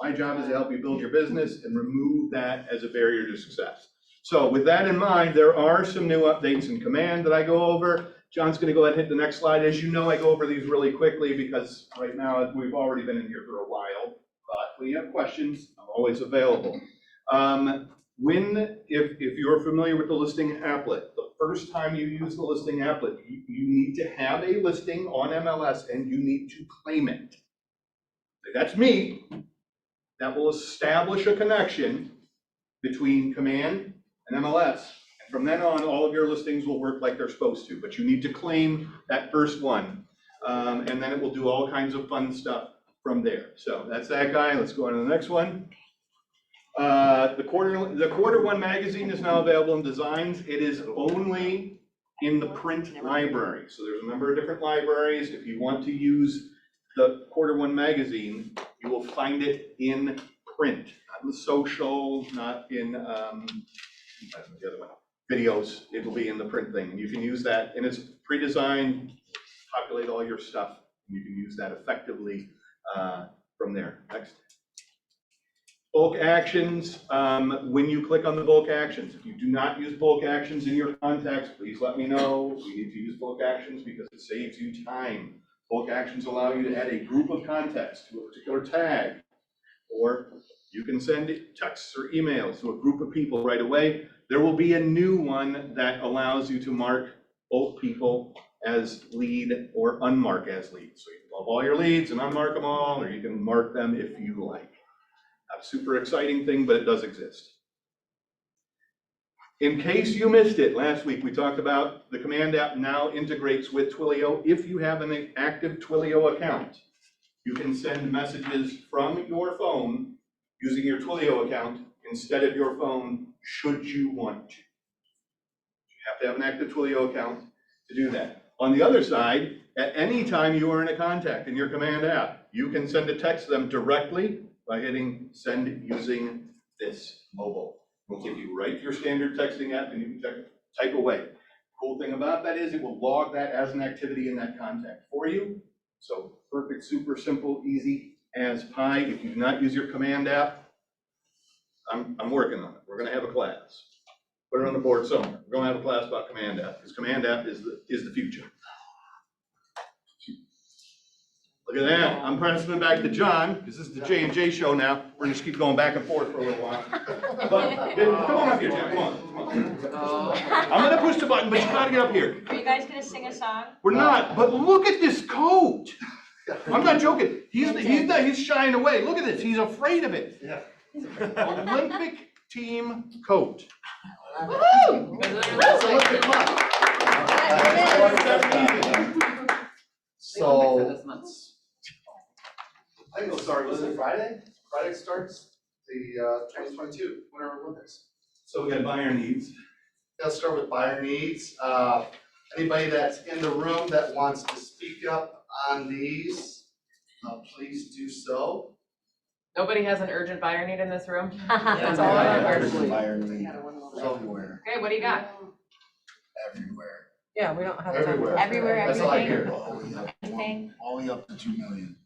My job is to help you build your business and remove that as a barrier to success. So with that in mind, there are some new updates in Command that I go over. John's going to go ahead and hit the next slide. As you know, I go over these really quickly because right now we've already been in here for a while. But when you have questions, I'm always available. If you're familiar with the listing applet, the first time you use the listing applet, you need to have a listing on MLS and you need to claim it. That's me. That will establish a connection between Command and MLS. And from then on, all of your listings will work like they're supposed to, but you need to claim that first one. And then it will do all kinds of fun stuff from there. So that's that guy. Let's go on to the next one. The quarter one magazine is now available in Designs. It is only in the print library. So there's a number of different libraries. If you want to use the Q1 magazine, you will find it in print, not in the social, not in, the other one, videos. It'll be in the print thing, and you can use that, and it's pre-designed, populate all your stuff, and you can use that effectively from there. Next. Bulk actions, when you click on the bulk actions, if you do not use bulk actions in your contacts, please let me know. We need to use bulk actions because it saves you time. Bulk actions allow you to add a group of contacts to a particular tag, or you can send texts or emails to a group of people right away. There will be a new one that allows you to mark both people as lead or unmark as lead. So you can love all your leads and unmark them all, or you can mark them if you like. Not a super exciting thing, but it does exist. In case you missed it, last week we talked about the Command app now integrates with Twilio. If you have an active Twilio account, you can send messages from your phone using your Twilio account instead of your phone, should you want to. You have to have an active Twilio account to do that. On the other side, at any time you are in a contact in your Command app, you can send a text to them directly by hitting send using this mobile. We'll give you right to your standard texting app and you can type away. Cool thing about that is it will log that as an activity in that contact for you. So perfect, super simple, easy as pie. If you do not use your Command app, I'm working on it. We're gonna have a class. Put it on the board somewhere. We're gonna have a class about Command app because Command app is the future. Look at that, I'm passing it back to John, because this is the J&J show now. We're gonna just keep going back and forth for a little while. But, come on up here, John, come on. I'm gonna push the button, but you gotta get up here. Are you guys gonna sing a song? We're not, but look at this coat. I'm not joking, he's shying away. Look at this, he's afraid of it. Yeah. Olympic team coat. Woohoo! So, I think it'll start, was it Friday? Friday starts the 2022 Winter Olympics. So we got buyer needs. Let's start with buyer needs. Anybody that's in the room that wants to speak up on these, please do so. Nobody has an urgent buyer need in this room? That's all I have. Everywhere. Okay, what do you got? Everywhere. Yeah, we don't have. Everywhere. Everywhere, That's all I everything. hear. Everything. All the way up to 2 million.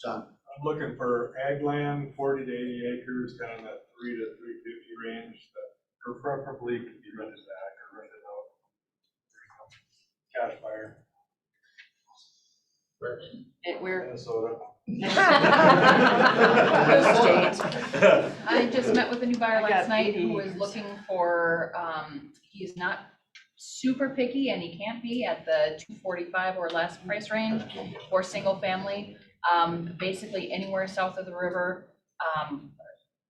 John. I'm looking for ag land, 40 to 80 acres, kind of that 3 to 350 range, that preferably could be rented back or rented out. Cash buyer. We're. Minnesota. I just met with a new buyer last night who is looking for, he's not super picky and he can't be at the 245 or less price range for single family. Basically anywhere south of the river,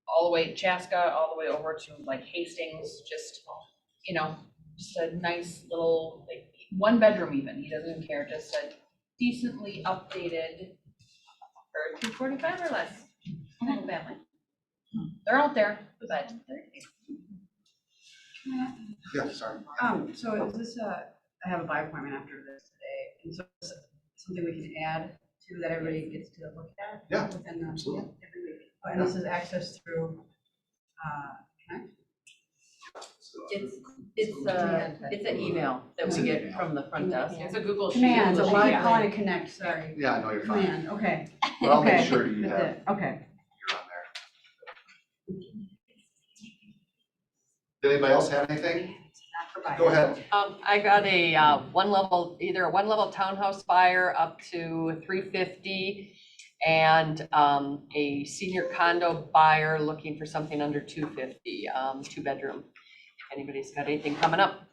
all the way to Chaska, all the way over to like Hastings, just, just a nice little, like 1 bedroom even, he doesn't even care, just a decently updated for 245 or less, single family. They're out there, but they're. Yeah, sorry. So is this I have a buy appointment after this today, and so it's something we can add to that everybody gets to look at? Yeah, within the, absolutely. every week. And this is access through, Connect? It's an email that we get from the front desk. It's a Google Sheet. Command, so why Yeah. call it Connect, sorry. Yeah, no, you're fine. Command, okay. But I'll make Okay, sure you that's have, it, okay. you're on there. Did anybody else have anything? Go ahead. I got a either a one level townhouse buyer up to 350 and a senior condo buyer looking for something under 250, 2 bedroom. If anybody's got anything coming up.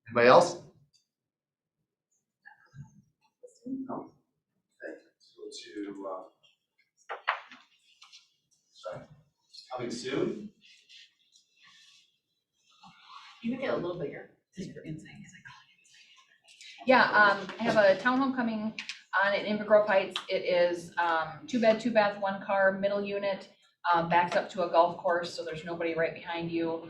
Anybody else? No? Okay, let's go to, sorry, coming soon? You can get a little bigger. Yeah, I have a townhome coming on in Inver Grove Heights. It is 2 bed, 2 bath, 1 car, middle unit. backs up to a golf course, so there's nobody right behind you.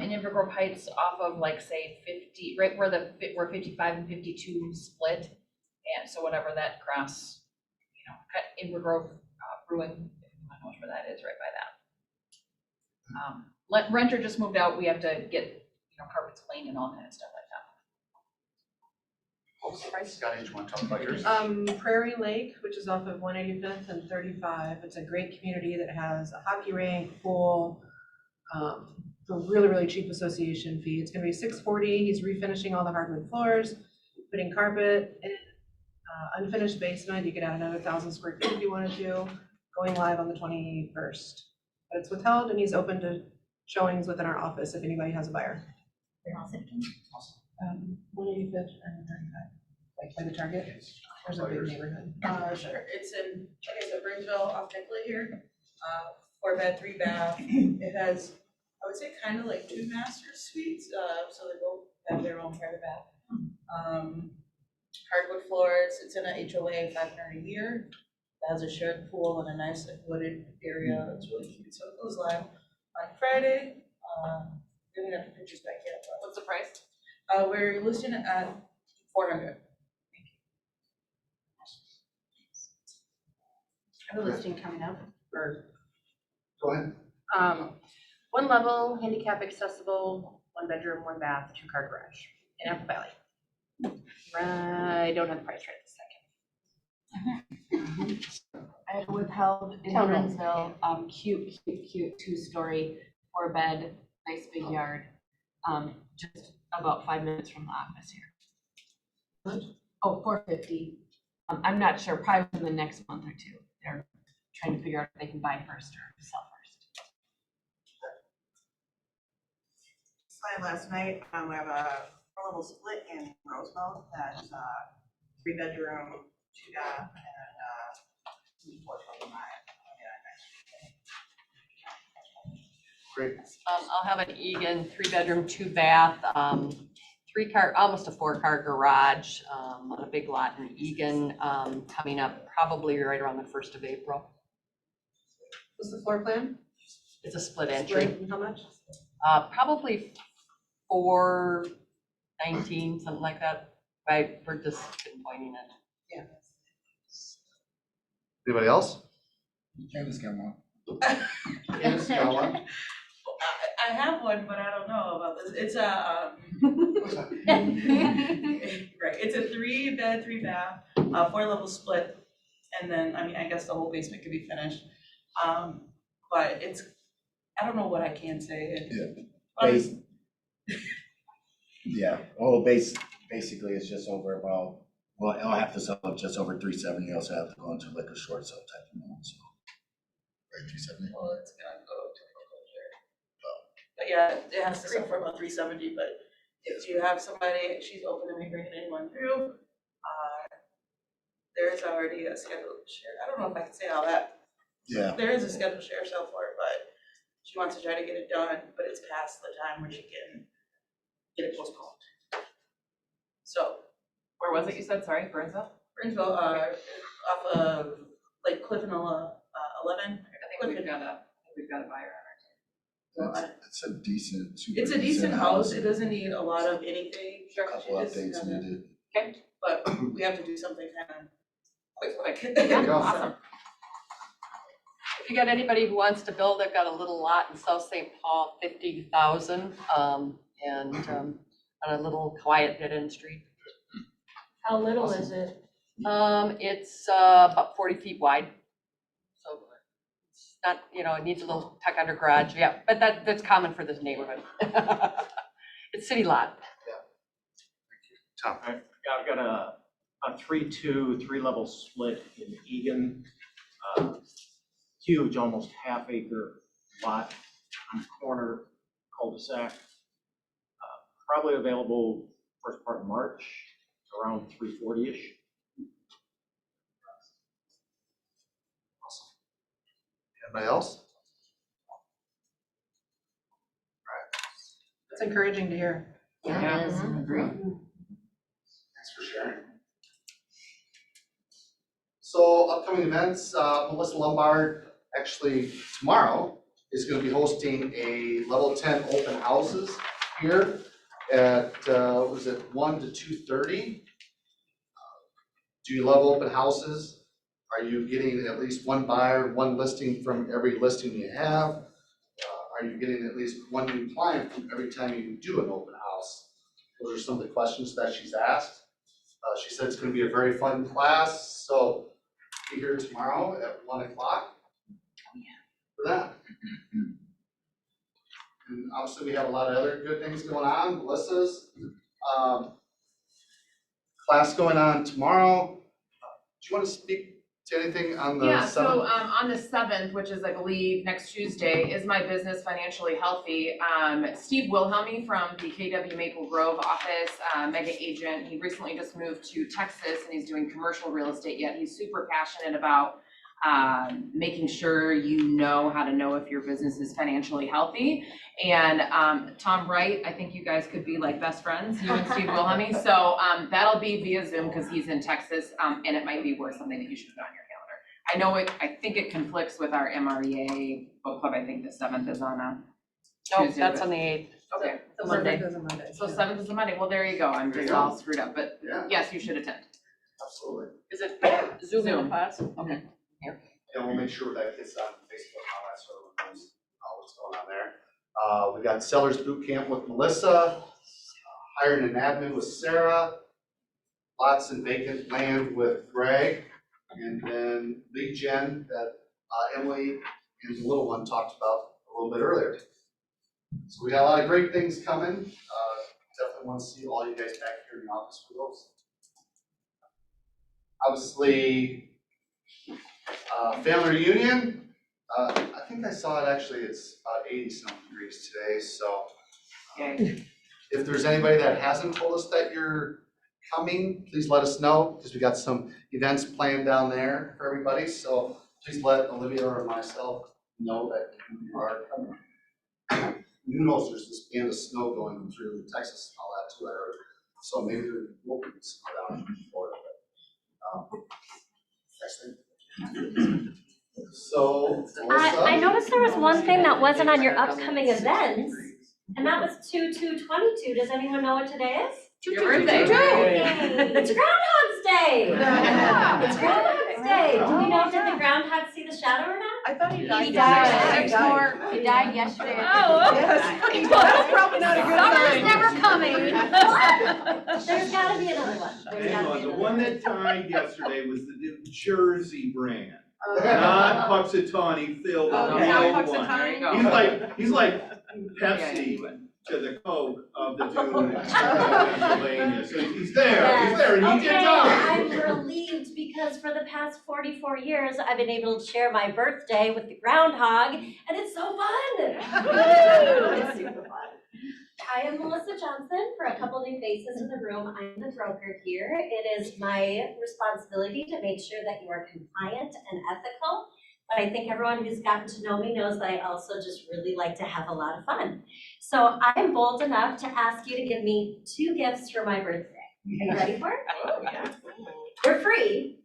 In Inver Grove Heights off of like, say, 50, right where where 55 and 52 split. And so whatever that cross, Inver Grove Brewing, I don't know where that is, right by that. Renter just moved out, we have to get, carpets cleaned and all kind of stuff like that. Scotty, do you want to talk about yours? Prairie Lake, which is off of 185th and 35. It's a great community that has a hockey rink, pool, a really, really cheap association fee. It's gonna be $640. He's refinishing all the hardwood floors, putting carpet in, unfinished basement. You could add another 1,000 square feet if you wanted to, going live on the 21st. But it's withheld and he's open to showings within our office if anybody has a buyer. 185th and 35. Like by the Target, there's a big neighborhood. Sure, it's in, okay, so Burnsville off Nicolet here, 4-bed, 3-bath. It has, I would say, kind of like 2 master suites, so they both have their own private bath. Hardwood floors, it's in an HOA, 500 a year. It has a shared pool and a nice wooded area, it's really cute, so it goes live on Friday. We don't have the pictures back yet, but. What's the price? We're listing it at 400. I have a listing coming up, or, Go ahead. 1 level, handicap accessible, 1 bedroom, 1 bath, 2-car garage in Apple Valley. I don't have the price right this second. I had withheld in Townhome. Burnsville, cute 2-story, 4-bed, nice big yard, just about 5 minutes from the office here. Oh, 450. I'm not sure, probably in the next month or 2. They're trying to figure out if they can buy first or sell first. Signed last night, we have a 4-level split in Roseville, that's 3-bedroom, 2-bath, and 425. Great. I'll have an Egan 3-bedroom, 2-bath, 3-car, almost a 4-car garage, on a big lot in Egan, coming up probably right around the 1st of April. What's the floor plan? It's a split entry. And how much? Probably 419, something like that. We're just pinpointing it. Yeah. Anybody else? Candace got one. Candace got one? I have one, but I don't know about this. It's a, right, it's a 3-bed, 3-bath, 4-level split. And then, I guess the whole basement could be finished. But it's, I don't know what I can say. Yeah, basically it's just over about, well, I'll have to sell it just over 370. You also have to go into liquor short sale type of amount, so. Right, 370? Well, it's gonna go to foreclosure. But yeah, it has to sell for about 370, but if you have somebody, she's open to me bringing anyone through. There's already a scheduled share. I don't know if I can say all that. Yeah. There is a scheduled share sale for it, but she wants to try to get it done, but it's past the time where she can get it postponed. So. Where was it, you said, sorry, Burnsville? Burnsville, off of like Cliff and 11. I think we've got a buyer on our team. It's a decent, It's a decent house. It doesn't need a lot of anything. Sure. couple updates needed. Okay. But we have to do something kind of quick. Yeah, awesome. If you got anybody who wants to build, I've got a little lot in South St. Paul, 50,000, and on a little quiet dead-end street. How little is it? It's about 40 feet wide. So it's not, it needs a little tuck under garage, yeah, but that's common for this neighborhood. It's city lot. Tom. I've got a 3-2, 3-level split in Egan. Huge, almost half-acre lot on the corner cul-de-sac. Probably available first part of March, around 340-ish. Awesome. Anybody else? It's encouraging to hear. Yeah. Agree. Thanks for sharing. So upcoming events, Melissa Lombard actually tomorrow is gonna be hosting a level 10 open houses here at, was it 1 to 2:30? Do you love open houses? Are you getting at least one buyer, one listing from every listing you have? Are you getting at least one new client from every time you do an open house? Those are some of the questions that she's asked. She said it's gonna be a very fun class, so be here tomorrow at 1 o'clock for that. And obviously, we have a lot of other good things going on. Melissa's class going on tomorrow. Do you want to speak to anything on the 7th? Yeah, so on the 7th, which is I believe next Tuesday, is My Business Financially Healthy. Steve Wilhelmy from the KW Maple Grove office, mega agent, he recently just moved to Texas and he's doing commercial real estate, yet he's super passionate about making sure you know how to know if your business is financially healthy. And Tom Wright, I think you guys could be like best friends, you and Steve Wilhelmy. So that'll be via Zoom because he's in Texas, and it might be worth something that you should put on your calendar. I know I think it conflicts with our MREA book club. I think the 7th is on a Tuesday. That's on the 8th. Okay. So Monday. 7th is a Monday. So 7th is a Monday. Well, there you go. I'm just all screwed up, but yes, you should attend. Absolutely. Is it Zoom in the class? Okay. Here. And we'll make sure that gets on Facebook, all that, so everyone knows what's going on there. We got Sellers Boot Camp with Melissa, hiring an admin with Sarah, lots and vacant land with Greg, and then lead gen that Emily and the little one talked about a little bit earlier. So we got a lot of great things coming. Definitely want to see all you guys back here in the office for those. Obviously, family reunion. I think I saw it actually, it's about 80-some degrees today, so. If there's anybody that hasn't told us that you're coming, please let us know, because we got some events planned down there for everybody, so please let Olivia or myself know that you are coming. Who knows, there's this band of snow going through Texas and all that too, I heard. So maybe there will be snow down in Florida, but, next thing. So, Melissa? I noticed there was one thing that wasn't on your upcoming events, and that was 2/2/22. Does anyone know what today is? Your birthday. Yay! It's Groundhog's Day! It's Groundhog's Day! Do we know, did the groundhog see the shadow or not? I thought he died. He died. He died. He died yesterday. Oh, yes. That's probably not a good sign. Summer's never coming. There's gotta be another one. There's Hang gotta on, be the another one that died yesterday was the New Jersey brand, not Puxatawny Phil, the Okay. real Not one. Puxatawny? He's like Pepsi to the Coke of the dude in Pennsylvania, so he's there, and he did die. I'm relieved because for the past 44 years, I've been able to share my birthday with the groundhog, and it's so fun. It's super fun. I am Melissa Johnson. For a couple new faces in the room, I'm the broker here. It is my responsibility to make sure that you are compliant and ethical. But I think everyone who's gotten to know me knows that I also just really like to have a lot of fun. So I'm bold enough to ask you to give me 2 gifts for my birthday. Are you ready for it? Oh, yeah. They're free,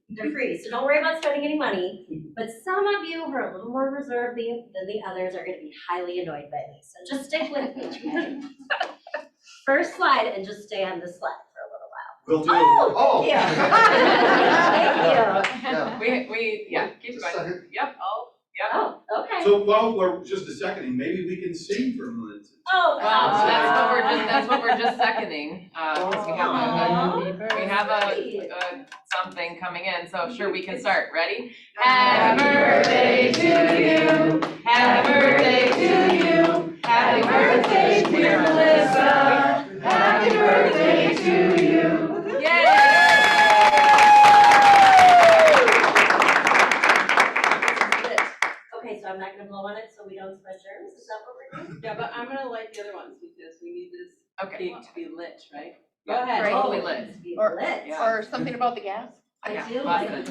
so don't worry about spending any money. But some of you who are a little more reserved than the others are gonna be highly annoyed by me, so just stick with me, okay? First slide, and just stay on this slide for a little while. We'll do. Oh, thank you. Yeah, keep going. Yep, yep. Oh, okay. So while we're just a second, maybe we can sing for Melissa. Oh, Well, that's what we're just seconding, because we have a something coming in, so sure, we can start. Ready? Happy birthday to you, happy birthday to you, happy birthday dear Melissa, happy birthday to you. Yay! Okay, so I'm not gonna blow on it so we don't spread germs, is that what we're doing? Yeah, but I'm gonna light the other ones because we need this Okay. cake to be lit, right? Go ahead. Totally lit. Or, Lit. or something about the gas? I Yeah, do love like it.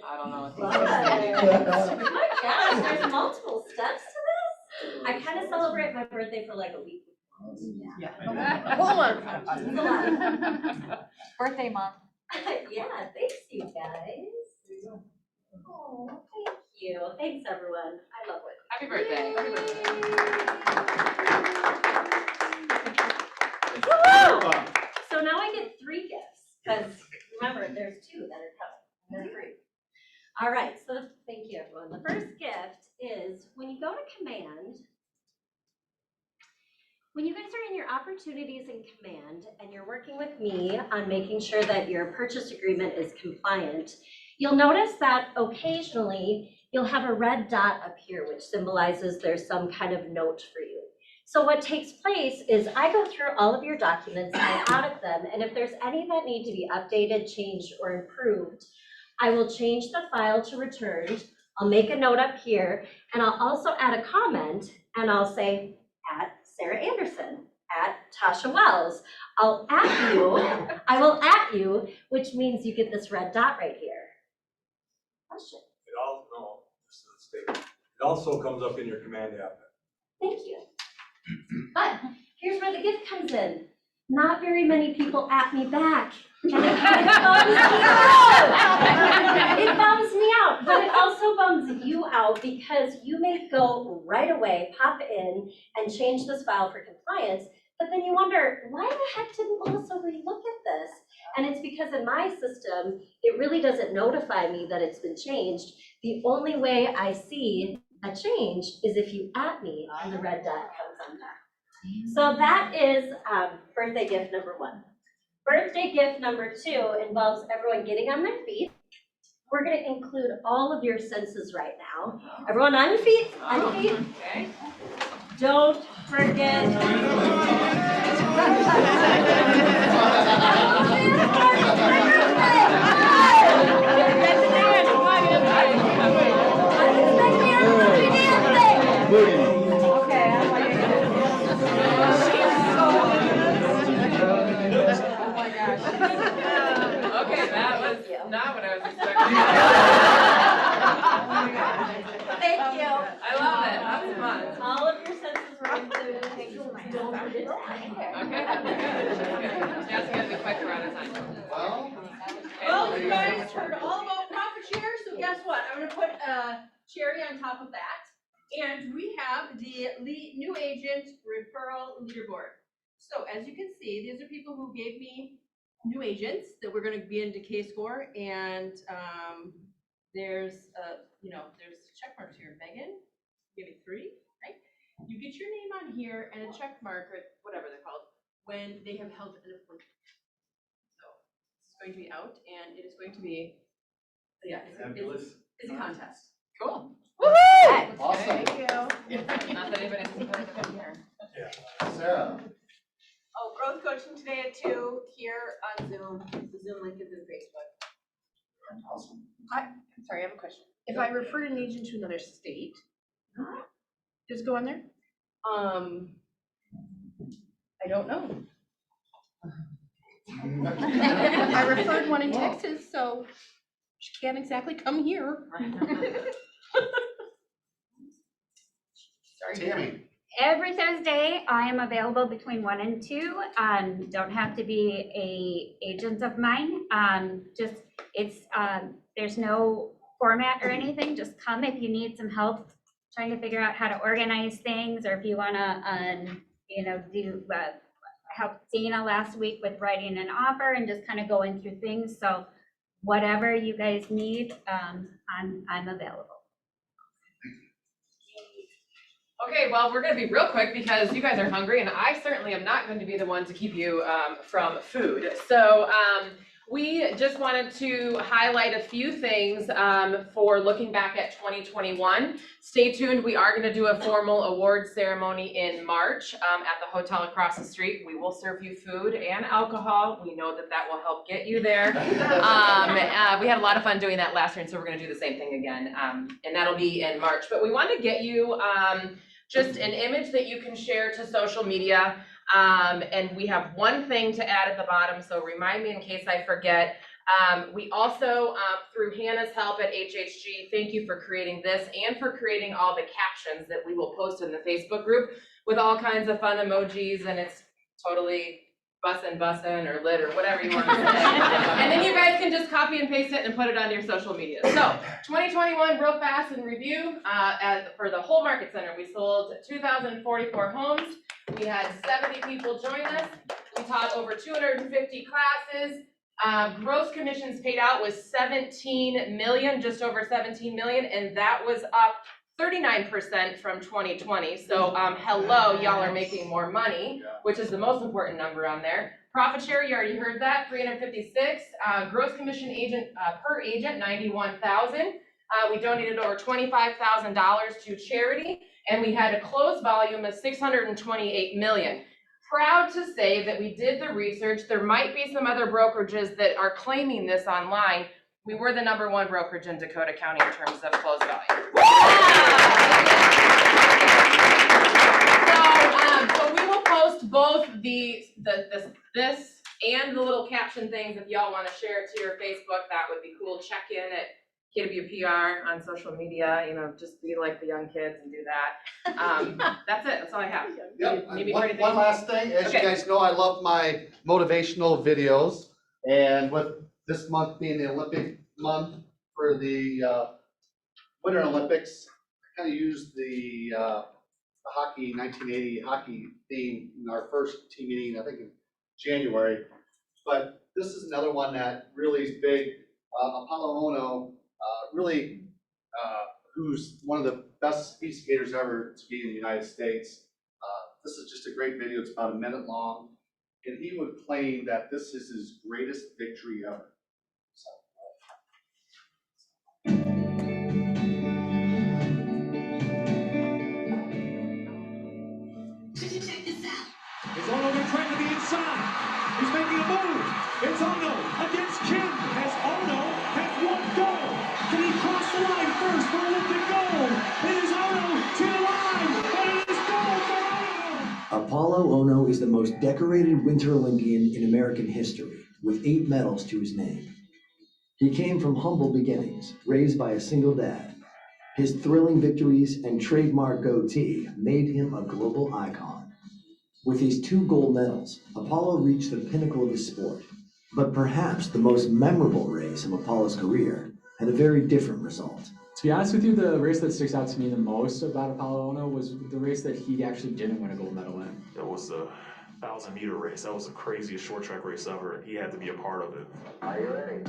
I don't know What? what My gosh, there's multiple steps to this. I kind of celebrate my birthday for like a week. Hold on. It's a lot. Birthday month. Yeah, thanks you guys. Oh, thank you. Thanks, everyone. I love it. Happy birthday. Woo! So now I get 3 gifts, because remember, there's 2 that are coming. There are 3. All right, so thank you, everyone. The first gift is when you go to command, when you guys are in your opportunities in command and you're working with me on making sure that your purchase agreement is compliant, you'll notice that occasionally you'll have a red dot appear, which symbolizes there's some kind of note for you. So what takes place is I go through all of your documents, I audit them, and if there's any that need to be updated, changed, or improved, I will change the file to returned. I'll make a note up here, and I'll also add a comment, and I'll say, at Sarah Anderson, at Tasha Wells. I'll at you, I will at you, which means you get this red dot right here. Question. It also comes up in your command app. Thank you. But here's where the gift comes in. Not very many people at me back. And it kind of bums me out. It bums me out, but it also bums you out because you may go right away, pop in, and change this file for compliance, but then you wonder, why the heck didn't Melissa relook at this? And it's because in my system, it really doesn't notify me that it's been changed. The only way I see a change is if you at me and the red dot comes on top. So that is birthday gift number 1. Birthday gift number 2 involves everyone getting on their feet. We're going to include all of your senses right now. Everyone on your feet, on your feet. Okay. Don't forget. Okay, that was not what I was expecting. Thank you. I love it, that's fun. All of your senses were included. Don't forget to Okay, that's good. Just gotta be quick, we're out of time. Well, you guys heard all about profit share, so guess what? I'm gonna put a cherry on top of that. And we have the new agent referral leaderboard. So as you can see, these are people who gave me new agents that we're gonna be into K-score, and there's there's check marks here. Megan, give me 3, right? You get your name on here and a check mark or whatever they're called when they have held an appointment. So it's going to be out, and it is going to be it's a contest. Cool. Woohoo! Awesome. Thank you. Not that anybody's supposed to come here. Sarah. Oh, growth coaching today at 2 here on Zoom. The Zoom link is in Facebook. Awesome. I'm sorry, I have a question. If I refer an agent to another state, does it go on there? I don't know. I referred one in Texas, so she can't exactly come here. Sorry. Tammy. Every Thursday, I am available between 1 and 2. Don't have to be a agent of mine. There's no format or anything. Just come if you need some help trying to figure out how to organize things, or if you want to, do help Dana last week with writing an offer and just kind of going through things. So whatever you guys need, I'm available. Okay, well, we're gonna be real quick because you guys are hungry and I certainly am not going to be the one to keep you from food. So we just wanted to highlight a few things for looking back at 2021. Stay tuned, we are gonna do a formal award ceremony in March at the hotel across the street. We will serve you food and alcohol. We know that that will help get you there. We had a lot of fun doing that last year, and so we're gonna do the same thing again. And that'll be in March. But we want to get you just an image that you can share to social media. And we have one thing to add at the bottom, so remind me in case I forget. We also, through Hannah's help at HHG, thank you for creating this and for creating all the captions that we will post in the Facebook group with all kinds of fun emojis, and it's totally bussin' or lit or whatever you want to say. And then you guys can just copy and paste it and put it on your social media. So 2021, real fast in review, for the whole market center, we sold 2,044 homes. We had 70 people join us. We taught over 250 classes. Gross commissions paid out was 17 million, just over 17 million, and that was up 39% from 2020. So hello, y'all are making more money, which is the most important number on there. Profit share, you already heard that, 356. Gross commission agent per agent, 91,000. We donated over $25,000 to charity, and we had a close volume of 628 million. Proud to say that we did the research. There might be some other brokerages that are claiming this online. We were the #1 brokerage in Dakota County in terms of close value. So we will post both this and the little caption things if y'all want to share it to your Facebook. That would be cool. Check in at KWPR on social media. You know, just be like the young kids and do that. That's it. That's all I have. Yep. Maybe One last thing, as you Okay. guys know, I love my motivational videos, and with this month being the Olympic month for the Winter Olympics, I kind of used the hockey 1980 hockey theme in our first team meeting, I think in January. But this is another one that really is big. Apollo Ono, really, who's one of the best speed skaters ever to be in the United States. This is just a great video. It's about a minute long, and he would claim that this is his greatest victory ever. Is Ono going to try to the inside? He's making a move. It's Ono against Kim as Ono has one goal. Can he cross the line first for Olympic gold? It is Ono to the line, and it is gold for Ono. Apollo Ono is the most decorated Winter Olympian in American history, with 8 medals to his name. He came from humble beginnings, raised by a single dad. His thrilling victories and trademark goatee made him a global icon. With his 2 gold medals, Apollo reached the pinnacle of his sport. But perhaps the most memorable race of Apollo's career had a very different result. To be honest with you, the race that sticks out to me the most about Apollo Ono was the race that he actually didn't win a gold medal in. It was the 1,000-meter race. That was the craziest short track race ever. He had to be a part of it. Are you ready?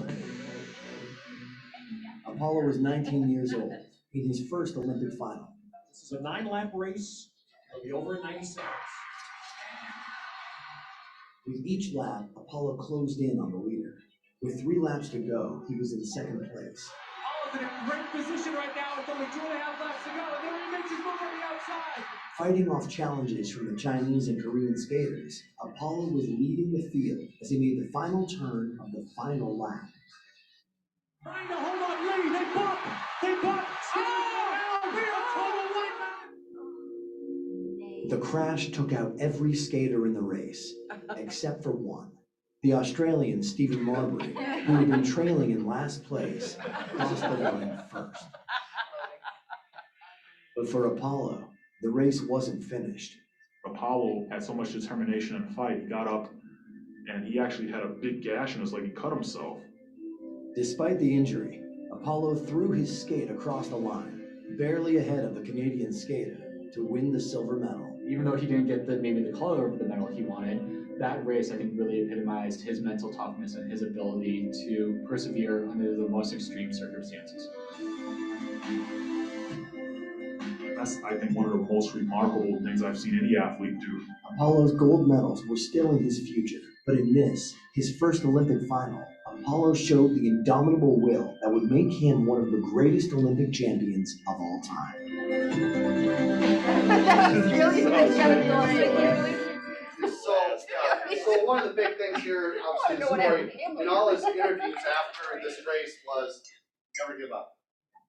Apollo was 19 years old in his first Olympic final. This is a 9-lap race. It'll be over in 90 seconds. With each lap, Apollo closed in on the leader. With 3 laps to go, he was in second place. Apollo's in a great position right now with only 2.5 laps to go, and then he makes his move on the outside. Fighting off challenges from the Chinese and Korean skaters, Apollo was leading the field as he made the final turn of the final lap. Trying to hold on Lee, they buck! Oh! We are total white. The crash took out every skater in the race, except for one. The Australian Stephen Marbury, who had been trailing in last place, crossed the line first. But for Apollo, the race wasn't finished. Apollo had so much determination in the fight. He got up and he actually had a big gash in his leg. He cut himself. Despite the injury, Apollo threw his skate across the line, barely ahead of the Canadian skater, to win the silver medal. Even though he didn't get maybe the color of the medal he wanted, that race I think really epitomized his mental toughness and his ability to persevere under the most extreme circumstances. That's, I think, one of the most remarkable things I've seen any athlete do. Apollo's gold medals were still in his future, but in this, his first Olympic final, Apollo showed the indomitable will that would make him one of the greatest Olympic champions of all time. So one of the big things here, obviously, in all his interviews after this race was never give up.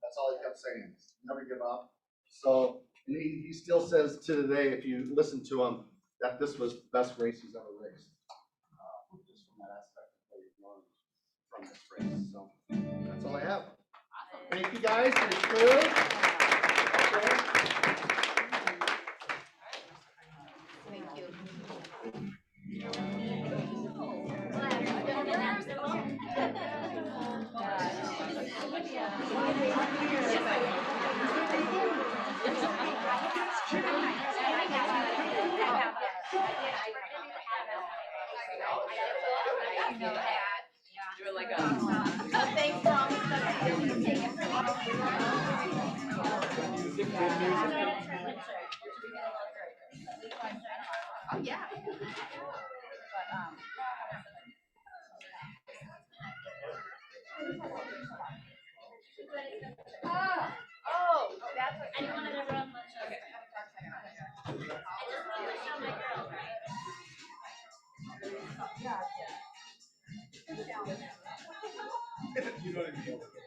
That's all he kept saying, never give up. So and he still says to today, if you listen to him, that this was the best race he's ever raced. Just from that aspect of what he's learned from this race. So that's all I have. Thank you guys for your food. Thank you. know that, yeah. Doing like a. Thanks for all the stuff you've taken from Oh, yeah. Oh, that's what. I wanted everyone to show. I just wanted to show my girls, right? You know what I mean?